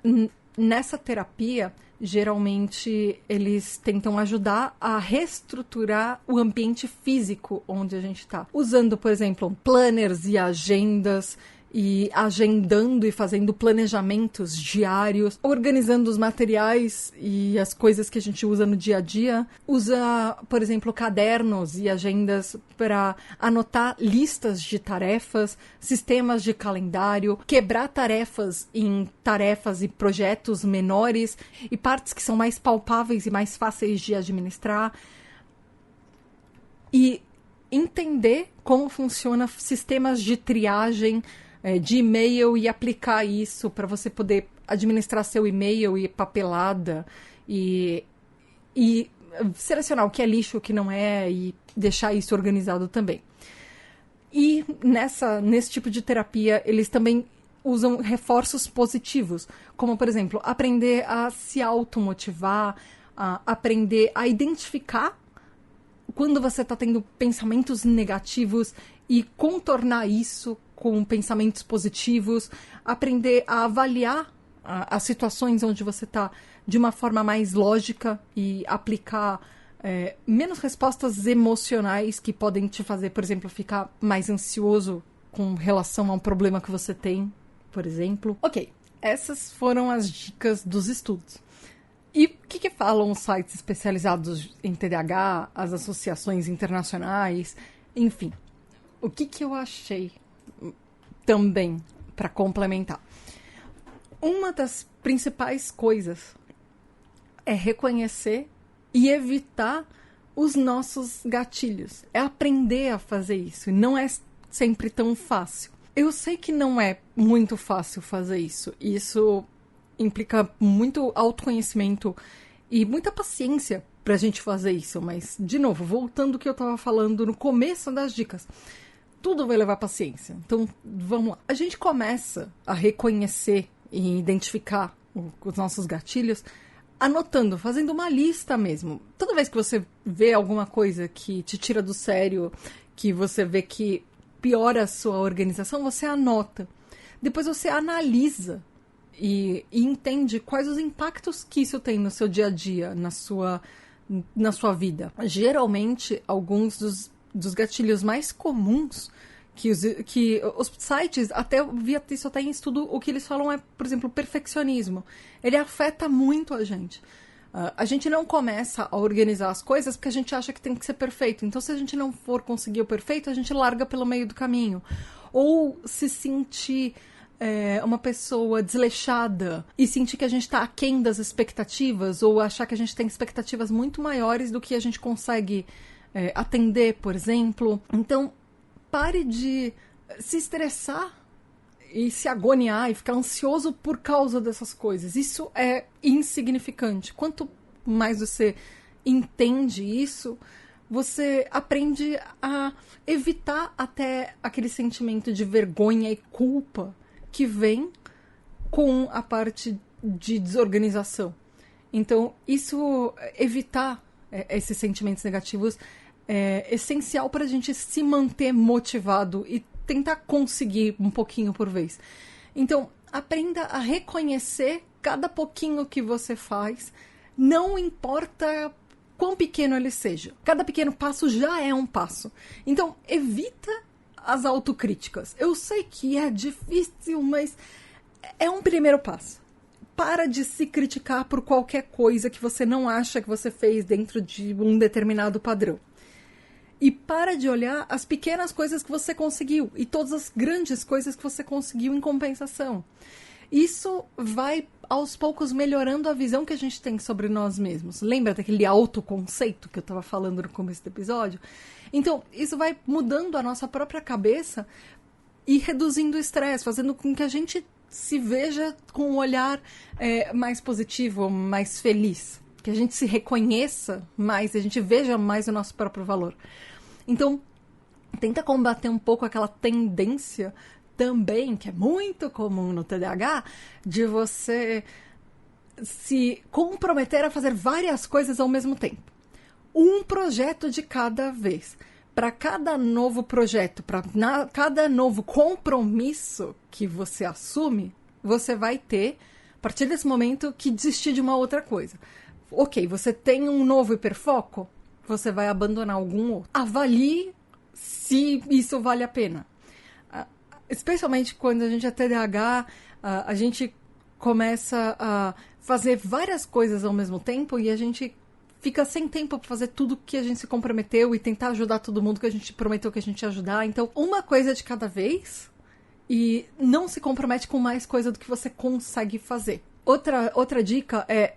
Nessa terapia, geralmente eles tentam ajudar a reestruturar o ambiente físico onde a gente está, usando, por exemplo, planners e agendas, e agendando e fazendo planejamentos diários, organizando os materiais e as coisas que a gente usa no dia a dia. Usa, por exemplo, cadernos e agendas para anotar listas de tarefas, sistemas de calendário, quebrar tarefas em tarefas e projetos menores e partes que são mais palpáveis e mais fáceis de administrar. E entender como funcionam sistemas de triagem de e-mail e aplicar isso para você poder administrar seu e-mail e papelada e selecionar o que é lixo, o que não é, e deixar isso organizado também. E nesse tipo de terapia, eles também usam reforços positivos, como, por exemplo, aprender a se automotivar, aprender a identificar quando você está tendo pensamentos negativos e contornar isso com pensamentos positivos, aprender a avaliar as situações onde você está de uma forma mais lógica e aplicar menos respostas emocionais que podem te fazer, por exemplo, ficar mais ansioso com relação a um problema que você tem, por exemplo. Ok, essas foram as dicas dos estudos. E o que falam os sites especializados em TDAH, as associações internacionais, enfim. O que eu achei também para complementar? Uma das principais coisas é reconhecer e evitar os nossos gatilhos. É aprender a fazer isso. E não é sempre tão fácil. Eu sei que não é muito fácil fazer isso. Isso implica muito autoconhecimento e muita paciência pra gente fazer isso. Mas, de novo, voltando ao que eu tava falando no começo das dicas, tudo vai levar paciência. Então, vamos lá. A gente começa a reconhecer e identificar os nossos gatilhos anotando, fazendo uma lista mesmo. Toda vez que você vê alguma coisa que te tira do sério, que você vê que piora a sua organização, você anota. Depois você analisa e entende quais os impactos que isso tem no seu dia a dia, na sua vida. Geralmente, alguns dos gatilhos mais comuns que os sites, até eu vi isso até em estudo, o que eles falam é, por exemplo, o perfeccionismo. Ele afeta muito a gente. A gente não começa a organizar as coisas porque a gente acha que tem que ser perfeito. Então, se a gente não for conseguir o perfeito, a gente larga pelo meio do caminho. Ou se sentir uma pessoa desleixada e sentir que a gente está aquém das expectativas, ou achar que a gente tem expectativas muito maiores do que a gente consegue atender, por exemplo. Então, pare de se estressar e se agoniar e ficar ansioso por causa dessas coisas. Isso é insignificante. Quanto mais você entende isso, você aprende a evitar até aquele sentimento de vergonha e culpa que vem com a parte de desorganização. Então, evitar esses sentimentos negativos é essencial para a gente se manter motivado e tentar conseguir um pouquinho por vez. Então, aprenda a reconhecer cada pouquinho que você faz, não importa quão pequeno ele seja. Cada pequeno passo já é um passo. Então, evita as autocríticas. Eu sei que é difícil, mas é um primeiro passo. Para de se criticar por qualquer coisa que você não acha que você fez dentro de um determinado padrão. E para de olhar as pequenas coisas que você conseguiu e todas as grandes coisas que você conseguiu em compensação. Isso vai, aos poucos, melhorando a visão que a gente tem sobre nós mesmos. Lembra daquele autoconceito que eu estava falando no começo do episódio? Então, isso vai mudando a nossa própria cabeça e reduzindo o estresse, fazendo com que a gente se veja com um olhar mais positivo, mais feliz. Que a gente se reconheça mais, a gente veja mais o nosso próprio valor. Então, tenta combater um pouco aquela tendência também, que é muito comum no TDAH, de você se comprometer a fazer várias coisas ao mesmo tempo. Um projeto de cada vez. Para cada novo projeto, para cada novo compromisso que você assume, você vai ter, a partir desse momento, que desistir de uma outra coisa. Ok, você tem um novo hiperfoco, você vai abandonar algum outro. Avalie se isso vale a pena. Especialmente quando a gente é TDAH, a gente começa a fazer várias coisas ao mesmo tempo e a gente fica sem tempo para fazer tudo que a gente se comprometeu e tentar ajudar todo mundo que a gente prometeu que a gente ia ajudar. Então, uma coisa de cada vez e não se compromete com mais coisa do que você consegue fazer. Outra dica é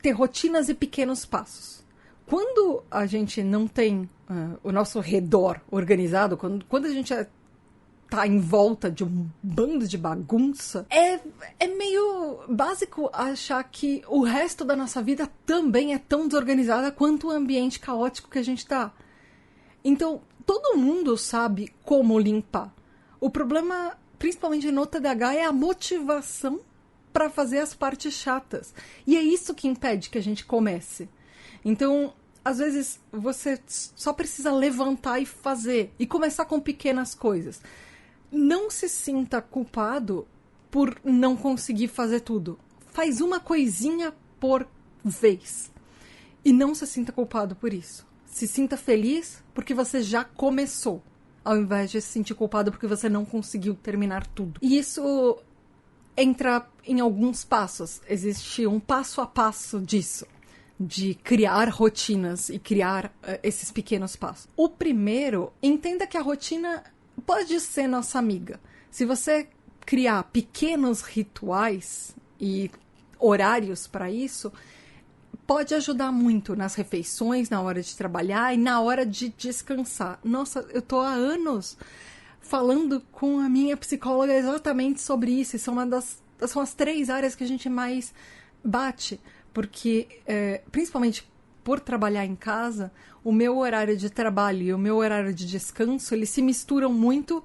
ter rotinas e pequenos passos. Quando a gente não tem o nosso redor organizado, quando a gente tá em volta de um bando de bagunça, é meio básico achar que o resto da nossa vida também é tão desorganizada quanto o ambiente caótico que a gente tá. Então, todo mundo sabe como limpar. O problema, principalmente no TDAH, é a motivação para fazer as partes chatas. E é isso que impede que a gente comece. Então, às vezes, você só precisa levantar e fazer. E começar com pequenas coisas. Não se sinta culpado por não conseguir fazer tudo. Faz uma coisinha por vez. E não se sinta culpado por isso. Se sinta feliz porque você já começou. Ao invés de se sentir culpado porque você não conseguiu terminar tudo. E isso entra em alguns passos. Existe um passo a passo disso. De criar rotinas e criar esses pequenos passos. O primeiro, entenda que a rotina pode ser nossa amiga. Se você criar pequenos rituais e horários para isso, pode ajudar muito nas refeições, na hora de trabalhar e na hora de descansar. Nossa, eu tô há anos falando com a minha psicóloga exatamente sobre isso. E são são as 3 áreas que a gente mais bate. Porque, principalmente por trabalhar em casa, o meu horário de trabalho e o meu horário de descanso, eles se misturam muito.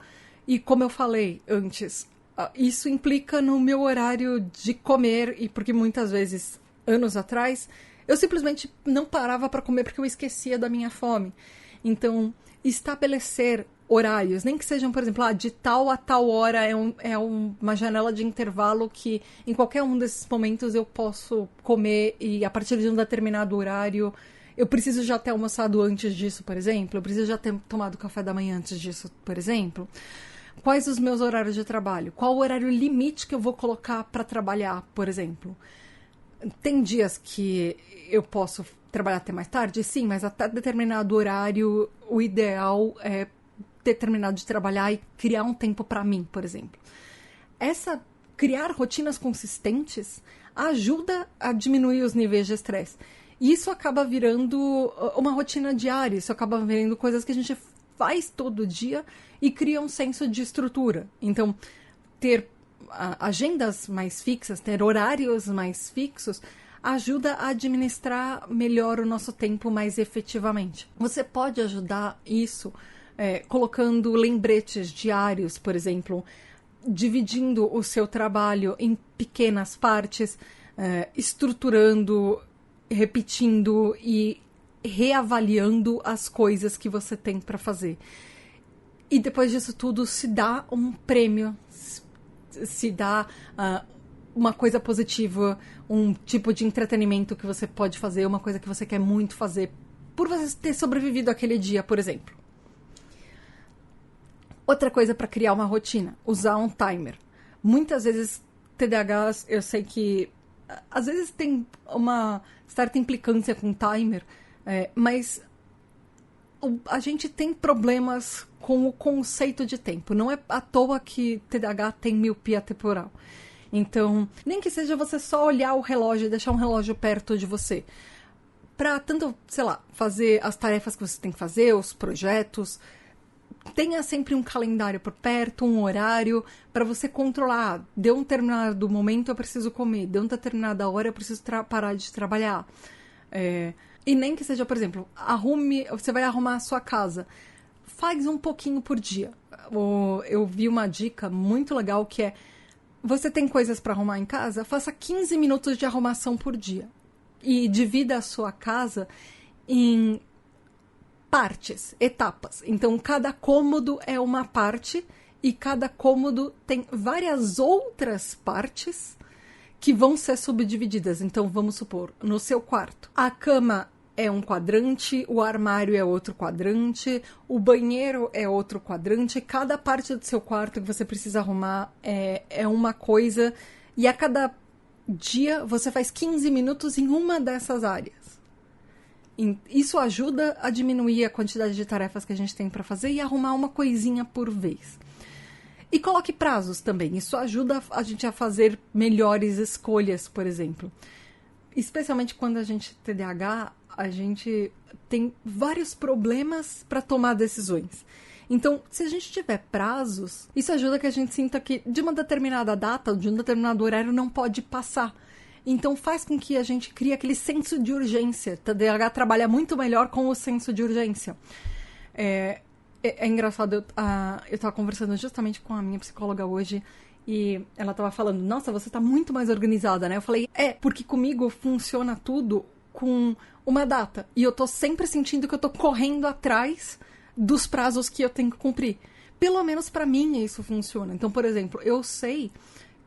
E como eu falei antes, isso implica no meu horário de comer. E porque muitas vezes, anos atrás, eu simplesmente não parava para comer porque eu esquecia da minha fome. Então, estabelecer horários, nem que sejam, por exemplo, de tal a tal hora é uma janela de intervalo que em qualquer um desses momentos eu posso comer e a partir de um determinado horário Eu preciso já ter almoçado antes disso, por exemplo? Eu preciso já ter tomado café da manhã antes disso, por exemplo? Quais os meus horários de trabalho? Qual o horário limite que eu vou colocar para trabalhar, por exemplo? Tem dias que eu posso trabalhar até mais tarde? Sim, mas até determinado horário, o ideal é ter terminado de trabalhar e criar um tempo para mim, por exemplo. Criar rotinas consistentes ajuda a diminuir os níveis de estresse. E isso acaba virando uma rotina diária, isso acaba virando coisas que a gente faz todo dia e cria um senso de estrutura. Então, ter agendas mais fixas, ter horários mais fixos, ajuda a administrar melhor o nosso tempo mais efetivamente. Você pode ajudar isso colocando lembretes diários, por exemplo, dividindo o seu trabalho em pequenas partes, estruturando, repetindo e reavaliando as coisas que você tem para fazer. E depois disso tudo se dá um prêmio, se dá uma coisa positiva, um tipo de entretenimento que você pode fazer, uma coisa que você quer muito fazer, por você ter sobrevivido aquele dia, por exemplo. Outra coisa para criar uma rotina, usar um timer. Muitas vezes, TDAHs, eu sei que às vezes tem uma certa implicância com timer, mas a gente tem problemas com o conceito de tempo. Não é à toa que TDAH tem miopia temporal. Então, nem que seja você só olhar o relógio e deixar um relógio perto de você. Para tanto, sei lá, fazer as tarefas que você tem que fazer, os projetos. Tenha sempre um calendário por perto, um horário, para você controlar. Deu um determinado momento, eu preciso comer. Deu uma determinada hora, eu preciso parar de trabalhar. E nem que seja, por exemplo, você vai arrumar a sua casa. Faz um pouquinho por dia. Eu vi uma dica muito legal que é: você tem coisas para arrumar em casa? Faça 15 minutos de arrumação por dia. E divida a sua casa em partes, etapas. Então, cada cômodo é uma parte e cada cômodo tem várias outras partes que vão ser subdivididas. Então, vamos supor, no seu quarto, a cama é um quadrante, o armário é outro quadrante, o banheiro é outro quadrante, cada parte do seu quarto que você precisa arrumar é uma coisa, e a cada dia você faz 15 minutos em uma dessas áreas. Isso ajuda a diminuir a quantidade de tarefas que a gente tem para fazer e arrumar uma coisinha por vez. E coloque prazos também. Isso ajuda a gente a fazer melhores escolhas, por exemplo. Especialmente quando a gente tem TDAH, a gente tem vários problemas para tomar decisões. Então, se a gente tiver prazos, isso ajuda que a gente sinta que de uma determinada data ou de um determinado horário não pode passar. Então faz com que a gente crie aquele senso de urgência. TDAH trabalha muito melhor com o senso de urgência. É engraçado, eu estava conversando justamente com a minha psicóloga hoje e ela estava falando: nossa, você está muito mais organizada, né? Eu falei: porque comigo funciona tudo com uma data. E eu tô sempre sentindo que eu tô correndo atrás dos prazos que eu tenho que cumprir. Pelo menos para mim isso funciona. Então, por exemplo, eu sei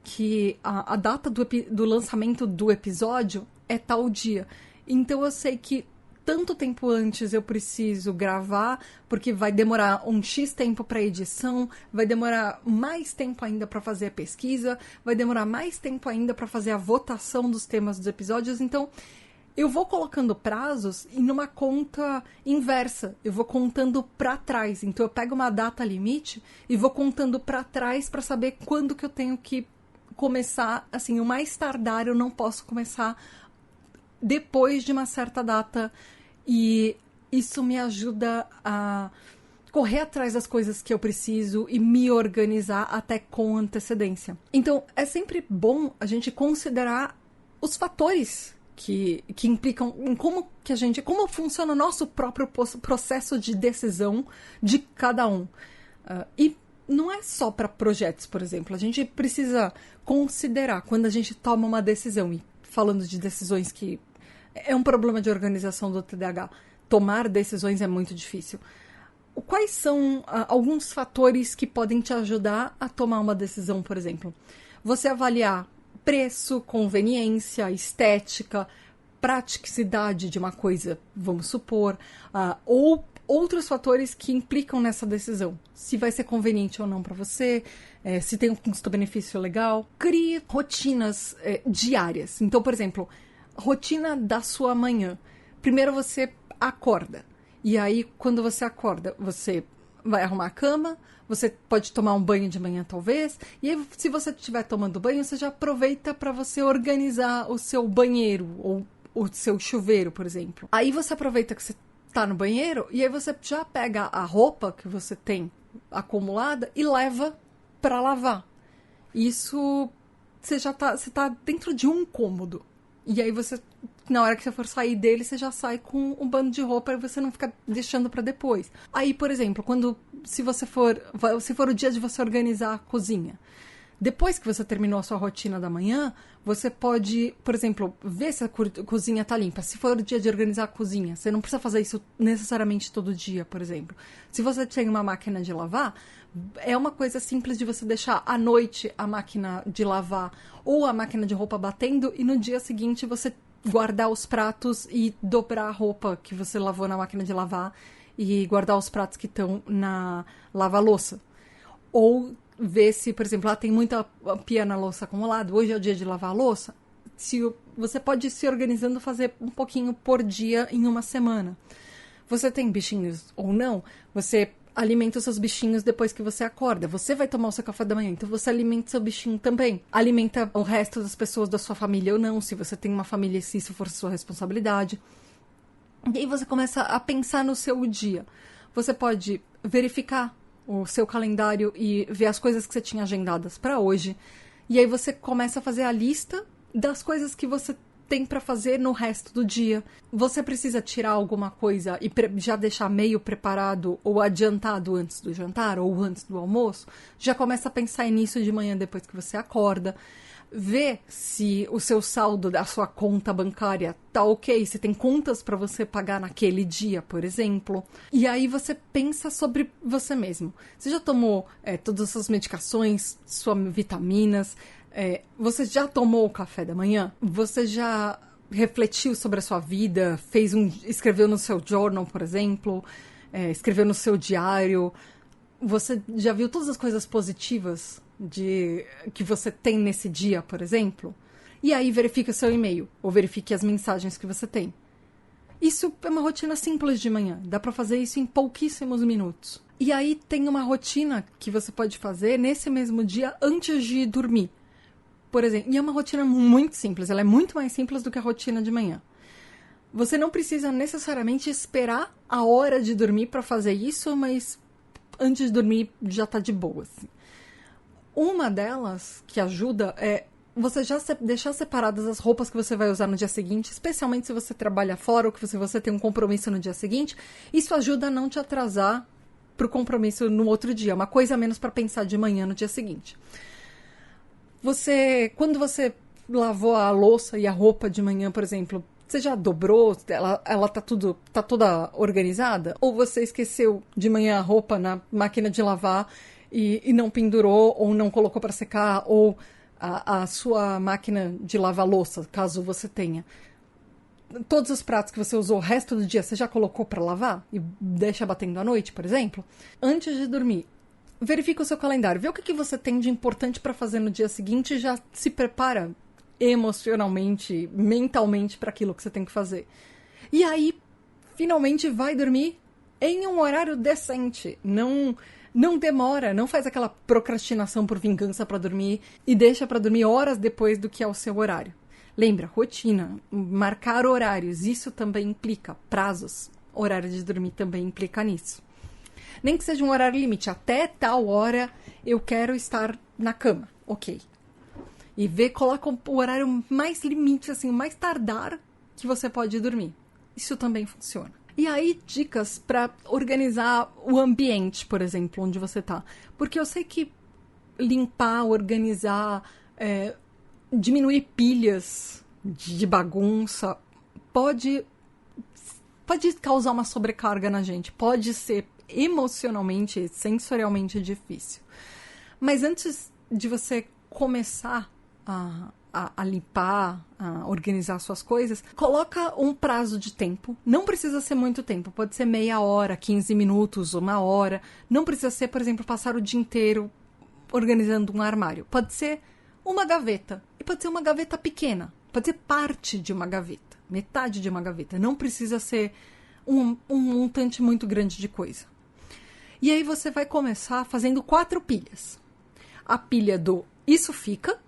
que a data do lançamento do episódio é tal dia. Então eu sei que tanto tempo antes eu preciso gravar, porque vai demorar um X tempo para edição, vai demorar mais tempo ainda para fazer a pesquisa, vai demorar mais tempo ainda para fazer a votação dos temas dos episódios. Então eu vou colocando prazos e numa conta inversa. Eu vou contando para trás. Então eu pego uma data limite e vou contando para trás para saber quando que eu tenho que começar. Assim, o mais tardar eu não posso começar depois de uma certa data. E isso me ajuda a correr atrás das coisas que eu preciso e me organizar até com antecedência. Então é sempre bom a gente considerar os fatores que implicam em como funciona o nosso próprio processo de decisão de cada um. E não é só para projetos, por exemplo. A gente precisa considerar quando a gente toma uma decisão. E falando de decisões que é um problema de organização do TDAH, tomar decisões é muito difícil. Quais são alguns fatores que podem te ajudar a tomar uma decisão, por exemplo? Você avaliar preço, conveniência, estética, praticidade de uma coisa, vamos supor, ou outros fatores que implicam nessa decisão. Se vai ser conveniente ou não para você, se tem um custo-benefício legal. Crie rotinas diárias. Então, por exemplo, rotina da sua manhã. Primeiro você acorda. E aí, quando você acorda, você vai arrumar a cama, você pode tomar um banho de manhã, talvez. E aí, se você estiver tomando banho, você já aproveita para você organizar o seu banheiro ou o seu chuveiro, por exemplo. Aí você aproveita que você tá no banheiro e aí você já pega a roupa que você tem acumulada e leva para lavar. Isso você tá dentro de um cômodo. E aí você, na hora que você for sair dele, você já sai com um bando de roupa e você não fica deixando para depois. Aí, por exemplo, se for o dia de você organizar a cozinha, depois que você terminou a sua rotina da manhã, você pode, por exemplo, ver se a cozinha tá limpa. Se for o dia de organizar a cozinha, você não precisa fazer isso necessariamente todo dia, por exemplo. Se você tem uma máquina de lavar, é uma coisa simples de você deixar à noite a máquina de lavar ou a máquina de roupa batendo e no dia seguinte você guardar os pratos e dobrar a roupa que você lavou na máquina de lavar e guardar os pratos que estão na lava-louça. Ou ver se, por exemplo, tem muita pia na louça acumulada, hoje é o dia de lavar a louça, você pode ir se organizando, fazer um pouquinho por dia em uma semana. Você tem bichinhos ou não, você alimenta os seus bichinhos depois que você acorda. Você vai tomar o seu café da manhã, então você alimenta o seu bichinho também. Alimenta o resto das pessoas da sua família ou não, se você tem uma família, se isso for sua responsabilidade. E aí você começa a pensar no seu dia. Você pode verificar o seu calendário e ver as coisas que você tinha agendadas para hoje. E aí você começa a fazer a lista das coisas que você tem para fazer no resto do dia. Você precisa tirar alguma coisa e já deixar meio preparado ou adiantado antes do jantar ou antes do almoço. Já começa a pensar nisso de manhã depois que você acorda. Vê se o seu saldo da sua conta bancária tá ok, se tem contas para você pagar naquele dia, por exemplo. E aí você pensa sobre você mesmo. Você já tomou todas as suas medicações, suas vitaminas? Você já tomou o café da manhã? Você já refletiu sobre a sua vida? Escreveu no seu journal, por exemplo? Escreveu no seu diário? Você já viu todas as coisas positivas que você tem nesse dia, por exemplo? E aí verifique o seu e-mail, ou verifique as mensagens que você tem. Isso é uma rotina simples de manhã, dá pra fazer isso em pouquíssimos minutos. E aí tem uma rotina que você pode fazer nesse mesmo dia antes de dormir. Por exemplo, e é uma rotina muito simples, ela é muito mais simples do que a rotina de manhã. Você não precisa necessariamente esperar a hora de dormir pra fazer isso, mas antes de dormir já tá de boa, assim. Uma delas que ajuda é você já deixar separadas as roupas que você vai usar no dia seguinte, especialmente se você trabalha fora ou se você tem um compromisso no dia seguinte. Isso ajuda a não te atrasar pro compromisso no outro dia. Uma coisa a menos para pensar de manhã no dia seguinte. Quando você lavou a louça e a roupa de manhã, por exemplo, você já dobrou? Ela tá toda organizada? Ou você esqueceu de manhã a roupa na máquina de lavar e não pendurou, ou não colocou para secar, ou a sua máquina de lavar louça, caso você tenha. Todos os pratos que você usou o resto do dia, você já colocou para lavar? E deixa batendo à noite, por exemplo? Antes de dormir, verifica o seu calendário. Vê o que você tem de importante para fazer no dia seguinte e já se prepara emocionalmente, mentalmente para aquilo que você tem que fazer. E aí, finalmente vai dormir em um horário decente. Não demora, não faz aquela procrastinação por vingança para dormir e deixa para dormir horas depois do que é o seu horário. Lembra, rotina, marcar horários, isso também implica prazos. Horário de dormir também implica nisso. Nem que seja um horário limite, até tal hora eu quero estar na cama, ok. E coloca o horário mais limite, assim, o mais tardar que você pode dormir. Isso também funciona. E aí, dicas para organizar o ambiente, por exemplo, onde você tá. Porque eu sei que limpar, organizar, diminuir pilhas de bagunça pode causar uma sobrecarga na gente. Pode ser emocionalmente, sensorialmente difícil. Mas antes de você começar a a limpar, a organizar suas coisas, coloca um prazo de tempo. Não precisa ser muito tempo. Pode ser meia hora, 15 minutos, 1 hora. Não precisa ser, por exemplo, passar o dia inteiro organizando um armário. Pode ser uma gaveta. E pode ser uma gaveta pequena. Pode ser parte de uma gaveta. Metade de uma gaveta. Não precisa ser um montante muito grande de coisa. E aí você vai começar fazendo 4 pilhas. A pilha do isso fica,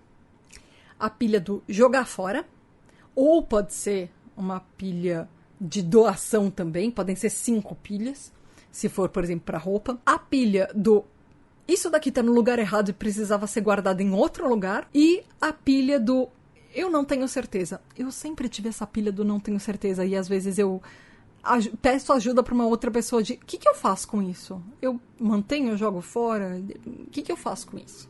a pilha do jogar fora, ou pode ser uma pilha de doação também, podem ser 5 pilhas, se for, por exemplo, para roupa. A pilha do isso daqui tá no lugar errado e precisava ser guardado em outro lugar. E a pilha do eu não tenho certeza. Eu sempre tive essa pilha do não tenho certeza e às vezes eu peço ajuda para uma outra pessoa de o que eu faço com isso? Eu mantenho, eu jogo fora? O que eu faço com isso?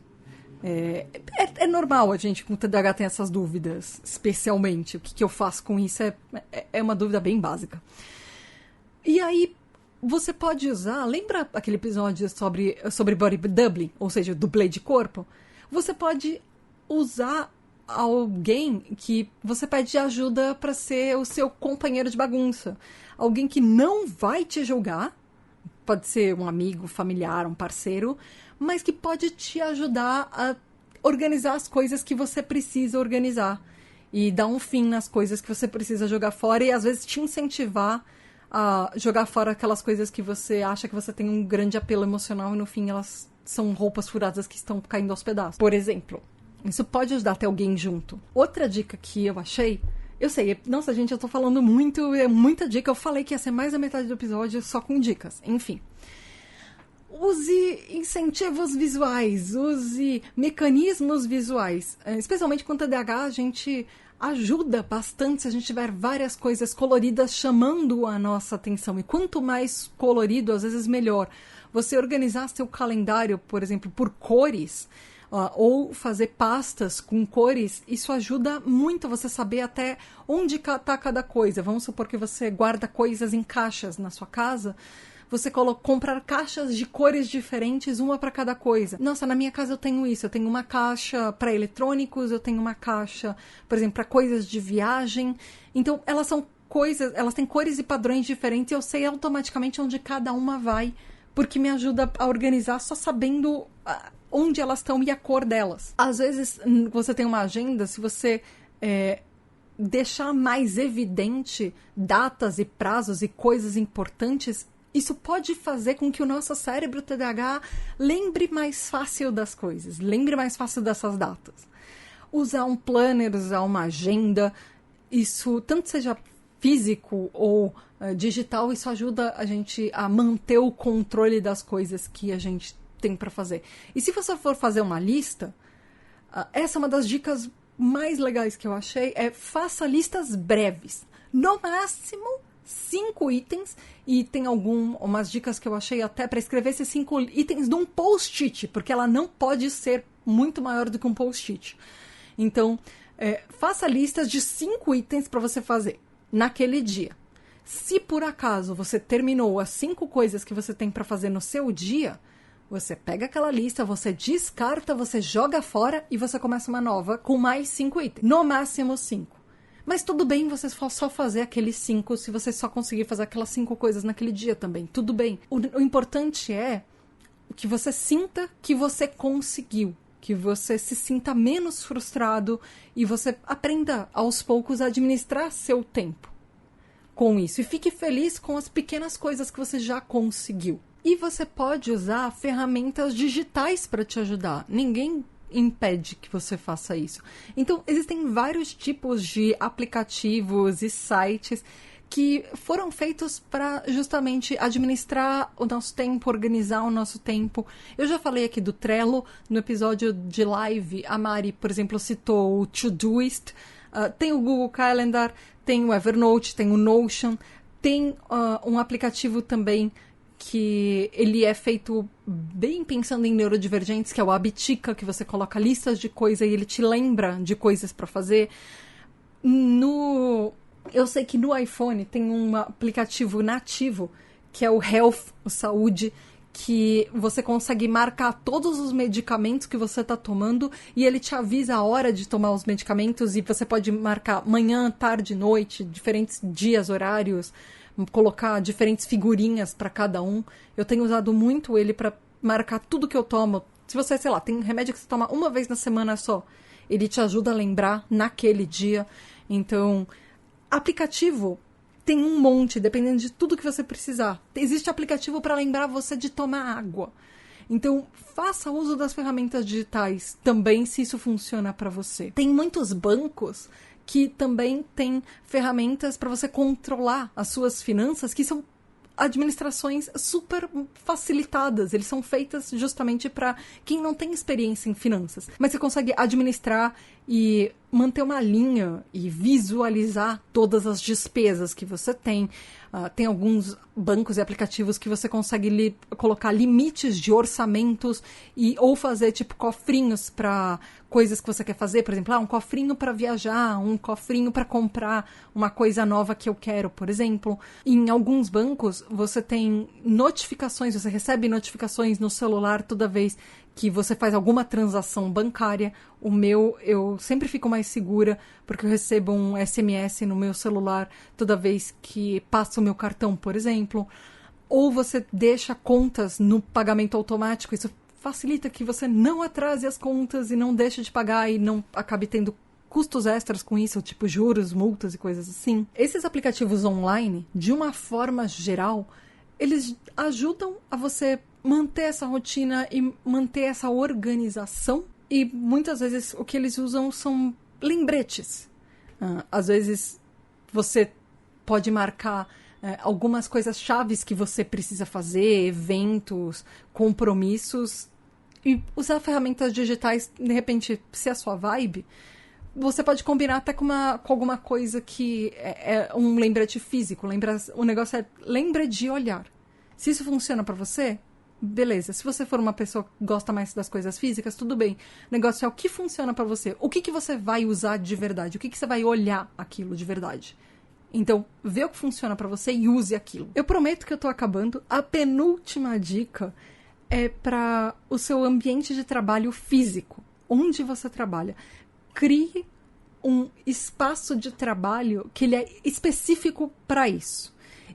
É normal a gente com TDAH tem essas dúvidas, especialmente. O que eu faço com isso é uma dúvida bem básica. E aí, você pode usar... Lembra aquele episódio sobre body doubling? Ou seja, dublê de corpo? Você pode usar alguém que você pede ajuda para ser o seu companheiro de bagunça. Alguém que não vai te julgar. Pode ser um amigo, familiar, um parceiro, mas que pode te ajudar a organizar as coisas que você precisa organizar e dar um fim nas coisas que você precisa jogar fora e às vezes te incentivar a jogar fora aquelas coisas que você acha que você tem um grande apelo emocional e no fim elas são roupas furadas que estão caindo aos pedaços. Por exemplo, isso pode ajudar a ter alguém junto. Outra dica que eu achei... Eu sei, nossa gente, eu tô falando muito, é muita dica. Eu falei que ia ser mais da metade do episódio só com dicas. Enfim. Use incentivos visuais, use mecanismos visuais. Especialmente com TDAH, a gente ajuda bastante se a gente tiver várias coisas coloridas chamando a nossa atenção. E quanto mais colorido, às vezes melhor. Você organizar seu calendário, por exemplo, por cores... ou fazer pastas com cores, isso ajuda muito você saber até onde está cada coisa. Vamos supor que você guarda coisas em caixas na sua casa, você comprar caixas de cores diferentes, uma para cada coisa. Nossa, na minha casa eu tenho isso, eu tenho uma caixa para eletrônicos, eu tenho uma caixa, por exemplo, para coisas de viagem. Então, elas são coisas, elas têm cores e padrões diferentes e eu sei automaticamente onde cada uma vai, porque me ajuda a organizar só sabendo... onde elas estão e a cor delas. Às vezes, você tem uma agenda, se você deixar mais evidente datas e prazos e coisas importantes, isso pode fazer com que o nosso cérebro TDAH lembre mais fácil das coisas, lembre mais fácil dessas datas. Usar um planner, usar uma agenda, isso, tanto seja físico ou digital, isso ajuda a gente a manter o controle das coisas que a gente tem para fazer. E se você for fazer uma lista, essa é uma das dicas mais legais que eu achei, faça listas breves. No máximo 5 itens, e tem umas dicas que eu achei até para escrever esses 5 itens num post-it, porque ela não pode ser muito maior do que um post-it. Então, faça listas de 5 itens para você fazer naquele dia. Se por acaso você terminou as 5 coisas que você tem para fazer no seu dia, você pega aquela lista, você descarta, você joga fora e você começa uma nova com mais 5 itens. No máximo 5. Mas tudo bem você só fazer aqueles 5 se você só conseguir fazer aquelas 5 coisas naquele dia também. Tudo bem. O importante é que você sinta que você conseguiu. Que você se sinta menos frustrado e você aprenda aos poucos a administrar seu tempo com isso. E fique feliz com as pequenas coisas que você já conseguiu. E você pode usar ferramentas digitais para te ajudar. Ninguém impede que você faça isso. Então, existem vários tipos de aplicativos e sites que foram feitos para justamente administrar o nosso tempo, organizar o nosso tempo. Eu já falei aqui do Trello. No episódio de live, a Mari, por exemplo, citou o Todoist. Tem o Google Calendar, tem o Evernote, tem o Notion. Tem um aplicativo também que ele é feito bem pensando em neurodivergentes, que é o Habitica, que você coloca listas de coisas e ele te lembra de coisas para fazer. Eu sei que no iPhone tem um aplicativo nativo, que é o Health, o Saúde, que você consegue marcar todos os medicamentos que você está tomando e ele te avisa a hora de tomar os medicamentos e você pode marcar manhã, tarde, noite, diferentes dias, horários, colocar diferentes figurinhas para cada um. Eu tenho usado muito ele para marcar tudo que eu tomo. Se você, sei lá, tem remédio que você toma uma vez na semana só, ele te ajuda a lembrar naquele dia. Então, aplicativo tem um monte, dependendo de tudo que você precisar. Existe aplicativo para lembrar você de tomar água. Então, faça uso das ferramentas digitais também, se isso funciona para você. Tem muitos bancos que também têm ferramentas para você controlar as suas finanças, que são administrações super facilitadas. Eles são feitas justamente para quem não tem experiência em finanças. Mas você consegue administrar e manter uma linha e visualizar todas as despesas que você tem. Tem alguns bancos e aplicativos que você consegue colocar limites de orçamentos ou fazer tipo cofrinhos para coisas que você quer fazer. Por exemplo, um cofrinho para viajar, um cofrinho para comprar uma coisa nova que eu quero, por exemplo. Em alguns bancos você tem notificações, você recebe notificações no celular toda vez que você faz alguma transação bancária. O meu, eu sempre fico mais segura porque eu recebo um SMS no meu celular toda vez que passa o meu cartão, por exemplo. Ou você deixa contas no pagamento automático. Isso facilita que você não atrase as contas e não deixe de pagar e não acabe tendo custos extras com isso, tipo juros, multas e coisas assim. Esses aplicativos online, de uma forma geral, eles ajudam a você manter essa rotina e manter essa organização. E muitas vezes o que eles usam são lembretes. Às vezes você pode marcar algumas coisas chaves que você precisa fazer, eventos, compromissos, e usar ferramentas digitais, de repente, se é a sua vibe, você pode combinar até com alguma coisa que é um lembrete físico. O negócio é lembra de olhar. Se isso funciona para você, beleza. Se você for uma pessoa que gosta mais das coisas físicas, tudo bem. O negócio é o que funciona pra você. O que você vai usar de verdade? O que você vai olhar aquilo de verdade? Então, vê o que funciona pra você e use aquilo. Eu prometo que eu tô acabando. A penúltima dica é para o seu ambiente de trabalho físico. Onde você trabalha. Crie um espaço de trabalho que ele é específico para isso.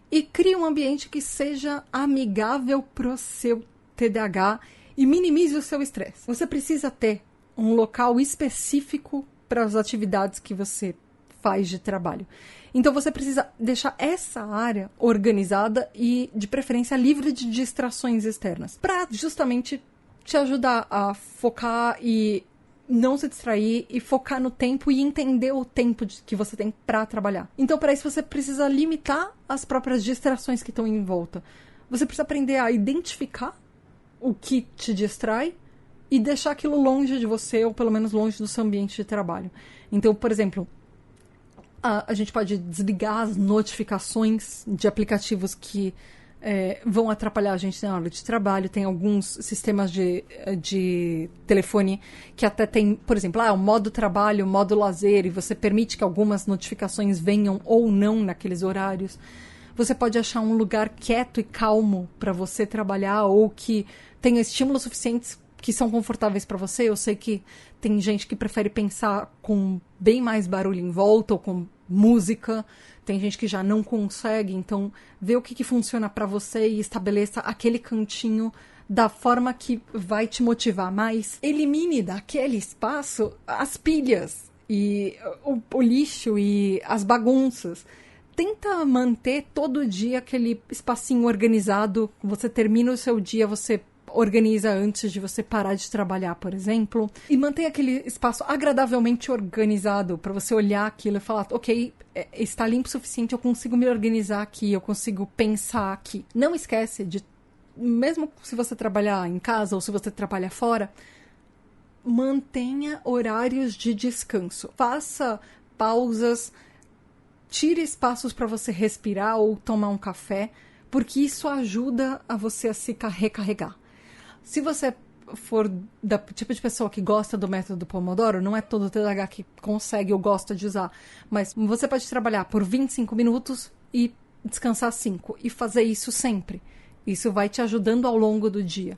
E crie um ambiente que seja amigável pro seu TDAH e minimize o seu estresse. Você precisa ter um local específico para as atividades que você faz de trabalho. Então você precisa deixar essa área organizada e, de preferência, livre de distrações externas, para justamente te ajudar a focar e não se distrair e focar no tempo e entender o tempo que você tem para trabalhar. Então, para isso, você precisa limitar as próprias distrações que estão em volta. Você precisa aprender a identificar o que te distrai e deixar aquilo longe de você, ou pelo menos longe do seu ambiente de trabalho. Então, por exemplo, a gente pode desligar as notificações de aplicativos que vão atrapalhar a gente na hora de trabalho. Tem alguns sistemas de telefone que até tem, por exemplo, o modo trabalho, o modo lazer, e você permite que algumas notificações venham ou não naqueles horários. Você pode achar um lugar quieto e calmo para você trabalhar, ou que tenha estímulos suficientes que são confortáveis para você. Eu sei que tem gente que prefere pensar com bem mais barulho em volta, ou com música. Tem gente que já não consegue, então vê o que funciona para você e estabeleça aquele cantinho da forma que vai te motivar mais. Elimine daquele espaço as pilhas e o lixo e as bagunças. Tenta manter todo dia aquele espacinho organizado. Você termina o seu dia, você organiza antes de você parar de trabalhar, por exemplo. E mantenha aquele espaço agradavelmente organizado para você olhar aquilo e falar, ok, está limpo o suficiente, eu consigo me organizar aqui, eu consigo pensar aqui. Não esquece de, mesmo se você trabalhar em casa ou se você trabalha fora, mantenha horários de descanso. Faça pausas, tire espaços para você respirar ou tomar um café, porque isso ajuda a você a se recarregar. Se você for da tipo de pessoa que gosta do método Pomodoro, não é todo TDAH que consegue ou gosta de usar, mas você pode trabalhar por 25 minutos e descansar 5 e fazer isso sempre. Isso vai te ajudando ao longo do dia.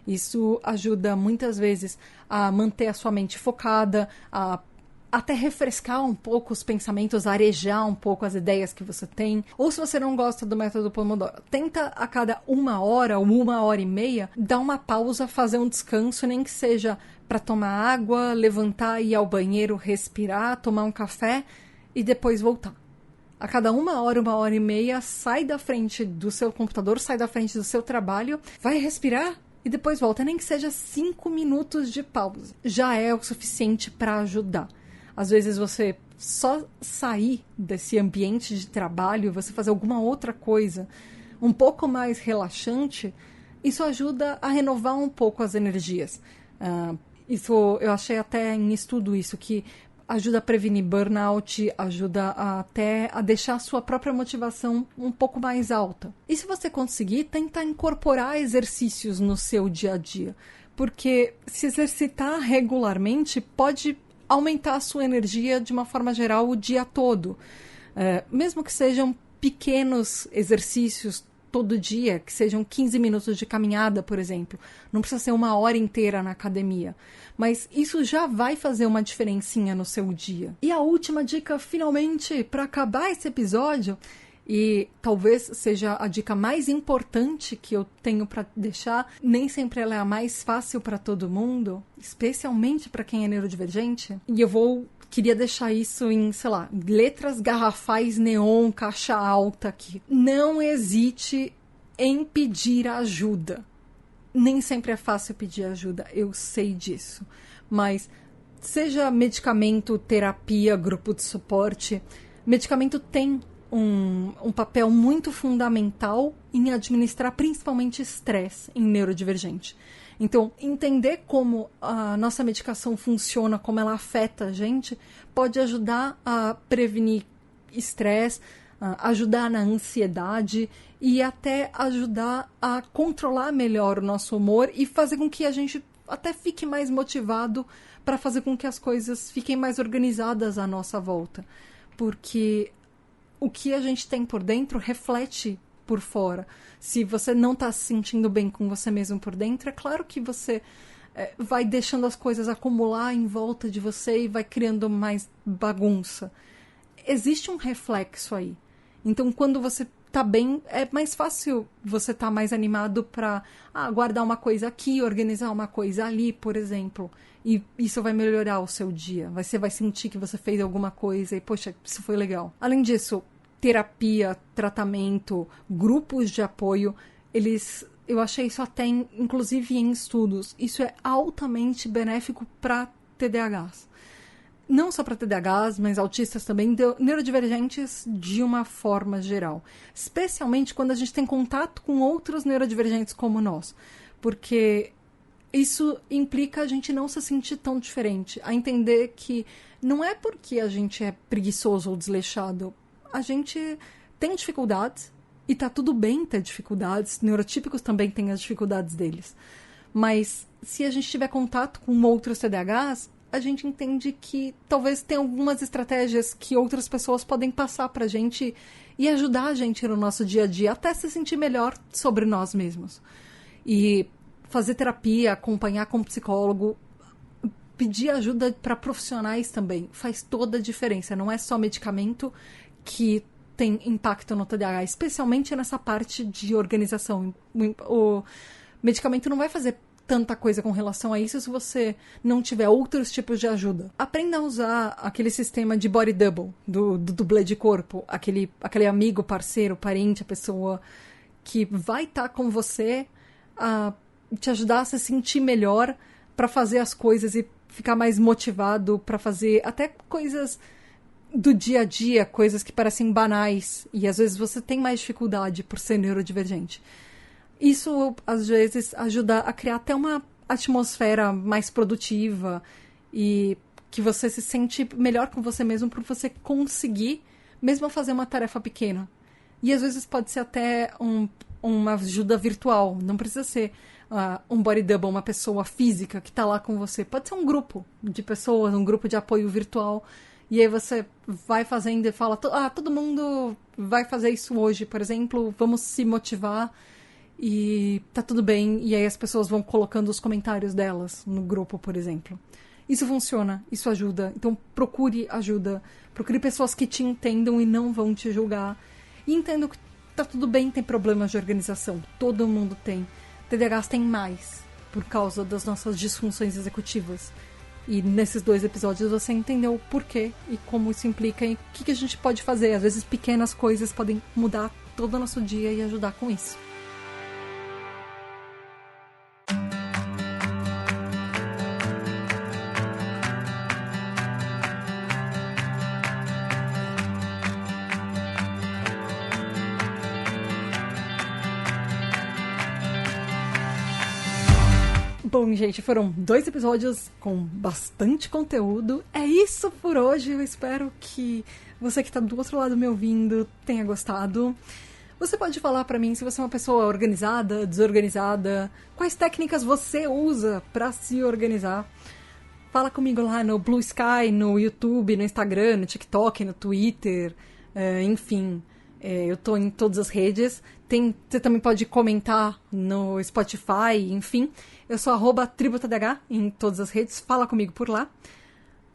Isso ajuda muitas vezes a manter a sua mente focada, a até refrescar um pouco os pensamentos, arejar um pouco as ideias que você tem. Ou se você não gosta do método Pomodoro, tenta a cada 1 hora ou 1 hora e meia dar uma pausa, fazer um descanso, nem que seja para tomar água, levantar, ir ao banheiro, respirar, tomar um café e depois voltar. A cada 1 hora, 1 hora e meia, sai da frente do seu computador, sai da frente do seu trabalho, vai respirar e depois volta. Nem que seja 5 minutos de pausa. Já é o suficiente para ajudar. Às vezes você só sair desse ambiente de trabalho, você fazer alguma outra coisa um pouco mais relaxante, isso ajuda a renovar um pouco as energias. Isso eu achei até em estudo isso, que ajuda a prevenir burnout, ajuda até a deixar a sua própria motivação um pouco mais alta. E se você conseguir, tenta incorporar exercícios no seu dia a dia, porque se exercitar regularmente pode aumentar a sua energia de uma forma geral o dia todo. Mesmo que sejam pequenos exercícios todo dia, que sejam 15 minutos de caminhada, por exemplo. Não precisa ser 1 hora inteira na academia. Mas isso já vai fazer uma diferencinha no seu dia. E a última dica, finalmente, para acabar esse episódio, e talvez seja a dica mais importante que eu tenho para deixar, nem sempre ela é a mais fácil para todo mundo, especialmente para quem é neurodivergente, e queria deixar isso em, sei lá, letras garrafais neon, caixa alta aqui. Não hesite em pedir ajuda. Nem sempre é fácil pedir ajuda, eu sei disso, mas seja medicamento, terapia, grupo de suporte, medicamento tem um papel muito fundamental em administrar principalmente estresse em neurodivergente. Então, entender como a nossa medicação funciona, como ela afeta a gente, pode ajudar a prevenir estresse, ajudar na ansiedade e até ajudar a controlar melhor o nosso humor e fazer com que a gente até fique mais motivado para fazer com que as coisas fiquem mais organizadas à nossa volta. Porque o que a gente tem por dentro reflete por fora. Se você não está se sentindo bem com você mesmo por dentro, é claro que você vai deixando as coisas acumular em volta de você e vai criando mais bagunça. Existe um reflexo aí. Então, quando você tá bem, é mais fácil você estar mais animado para guardar uma coisa aqui, organizar uma coisa ali, por exemplo. E isso vai melhorar o seu dia. Você vai sentir que você fez alguma coisa e, poxa, isso foi legal. Além disso, terapia, tratamento, grupos de apoio, eu achei isso até, inclusive em estudos, isso é altamente benéfico para TDAHs. Não só para TDAHs, mas autistas também, neurodivergentes de uma forma geral. Especialmente quando a gente tem contato com outros neurodivergentes como nós. Porque isso implica a gente não se sentir tão diferente. A entender que não é porque a gente é preguiçoso ou desleixado. A gente tem dificuldades e tá tudo bem ter dificuldades. Neurotípicos também têm as dificuldades deles. Mas se a gente tiver contato com outros TDAHs, a gente entende que talvez tenha algumas estratégias que outras pessoas podem passar pra gente e ajudar a gente no nosso dia a dia, até se sentir melhor sobre nós mesmos. E fazer terapia, acompanhar com um psicólogo, pedir ajuda para profissionais também, faz toda a diferença. Não é só medicamento que tem impacto no TDAH, especialmente nessa parte de organização. O medicamento não vai fazer tanta coisa com relação a isso se você não tiver outros tipos de ajuda. Aprenda a usar aquele sistema de body double, do dublê de corpo, aquele amigo, parceiro, parente, a pessoa que vai estar com você a te ajudar a se sentir melhor para fazer as coisas e ficar mais motivado para fazer até coisas do dia a dia, coisas que parecem banais e às vezes você tem mais dificuldade por ser neurodivergente. Isso, às vezes, ajuda a criar até uma atmosfera mais produtiva e que você se sente melhor com você mesmo por você conseguir mesmo fazer uma tarefa pequena. E, às vezes, pode ser até uma ajuda virtual. Não precisa ser um body double, uma pessoa física que está lá com você. Pode ser um grupo de pessoas, um grupo de apoio virtual. E aí você vai fazendo e fala, todo mundo vai fazer isso hoje, por exemplo, vamos se motivar. e tá tudo bem, e aí as pessoas vão colocando os comentários delas no grupo, por exemplo. Isso funciona, isso ajuda. Então procure ajuda, procure pessoas que te entendam e não vão te julgar. E entenda que tá tudo bem ter problemas de organização, todo mundo tem. TDAHs tem mais, por causa das nossas disfunções executivas. E nesses 2 episódios você entendeu o porquê e como isso implica e o que a gente pode fazer. Às vezes pequenas coisas podem mudar todo o nosso dia e ajudar com isso. Bom, gente, foram 2 episódios com bastante conteúdo. É isso por hoje. Eu espero que você que tá do outro lado me ouvindo tenha gostado. Você pode falar pra mim se você é uma pessoa organizada, desorganizada, quais técnicas você usa pra se organizar. Fala comigo lá no Blue Sky, no YouTube, no Instagram, no TikTok, no Twitter, enfim. Eu tô em todas as redes. Você também pode comentar no Spotify, enfim. Eu sou @tributadh em todas as redes. Fala comigo por lá.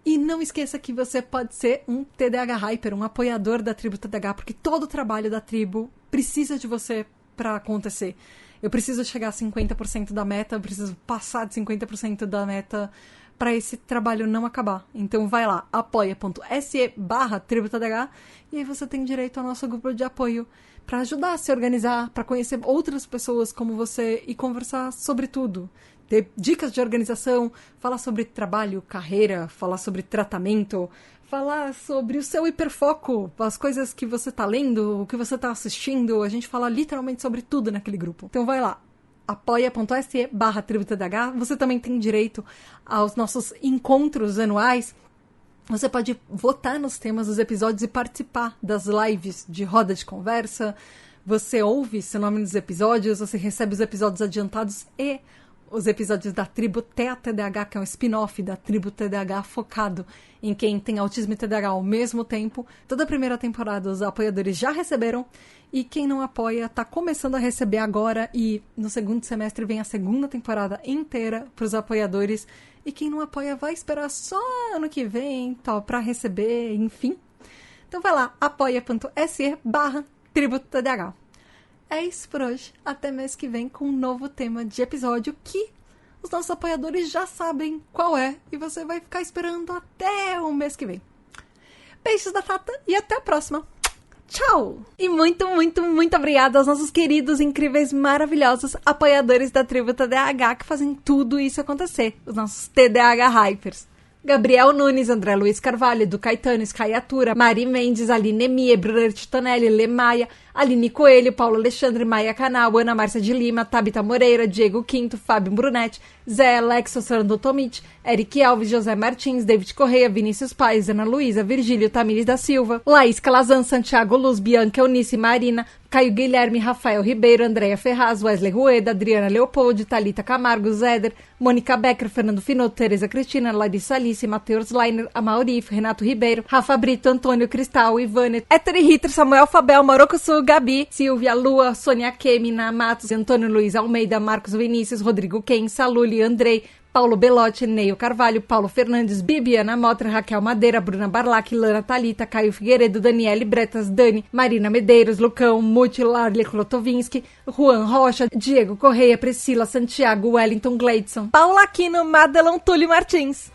E não esqueça que você pode ser um TDAH Hyper, um apoiador da Tribo TDAH, porque todo o trabalho da tribo precisa de você para acontecer. Eu preciso chegar a 50% da meta, eu preciso passar de 50% da meta para esse trabalho não acabar. Então vai lá, apoia.se/tributadh e aí você tem direito ao nosso grupo de apoio para ajudar a se organizar, para conhecer outras pessoas como você e conversar sobre tudo. Ter dicas de organização, falar sobre trabalho, carreira, falar sobre tratamento, falar sobre o seu hiperfoco, as coisas que você tá lendo, o que você tá assistindo. A gente fala literalmente sobre tudo naquele grupo. Então vai lá, apoia.se/tributadh. Você também tem direito aos nossos encontros anuais. Você pode votar nos temas dos episódios e participar das lives de roda de conversa. Você ouve seu nome nos episódios, você recebe os episódios adiantados e os episódios da Tribo TDAH, que é um spin-off da Tribo TDAH focado em quem tem autismo e TDAH ao mesmo tempo. Toda a primeira temporada os apoiadores já receberam e quem não apoia está começando a receber agora e no segundo semestre vem a segunda temporada inteira para os apoiadores. E quem não apoia vai esperar só ano que vem, tal, para receber, enfim. Então vai lá, apoia.se/tributadh. É isso por hoje. Até mês que vem com um novo tema de episódio que os nossos apoiadores já sabem qual é. E você vai ficar esperando até o mês que vem. Beijos da Tata e até a próxima. Tchau! E muito, muito, muito obrigada aos nossos queridos, incríveis, maravilhosos apoiadores da Tribo TDAH que fazem tudo isso acontecer. Os nossos TDAH Hypers. Gabriel Nunes, André Luiz Carvalho, Edu Caetano, Sky Atura, Mari Mendes, Aline Emie, Brunner Titonelli, Lê Maia, Aline Coelho, Paulo Alexandre, Maia Canal, Ana Márcia de Lima, Tabita Moreira, Diego Quinto, Fábio Brunetti, Zé Alexo, Sandro Tomit, Eric Alves, José Martins, David Correia, Vinícius Paes, Ana Luísa, Virgílio Tamires da Silva, Laís Calazan, Santiago Luz, Bianca Eunice Marina, Caio Guilherme, Rafael Ribeiro, Andréia Ferraz, Wesley Rueda, Adriana Leopoldi, Thalita Camargo, Zéder, Mônica Becker, Fernando Finotto, Tereza Cristina, Larissa Alice, Matheus Leiner, Amauri, Renato Ribeiro, Rafa Brito, Antônio Cristal, Ivane, Hétero Ritter, Samuel Fabel, Maroco Sul, Gabi, Silvia Lua, Sônia Kemina, Matos, Antônio Luiz Almeida, Marcos Vinícius, Rodrigo Ken, Saluli, Andrei, Paulo Belotti, Neio Carvalho, Paulo Fernandes, Bibiana Motra, Raquel Madeira, Bruna Barlac, Lana Thalita, Caio Figueiredo, Daniele Bretas, Dani, Marina Medeiros, Lucão, Muti, Larli Klotovinski, Juan Rocha, Diego Correia, Priscila Santiago, Wellington Gleidson, Paula Aquino, Madelon Túlio Martins.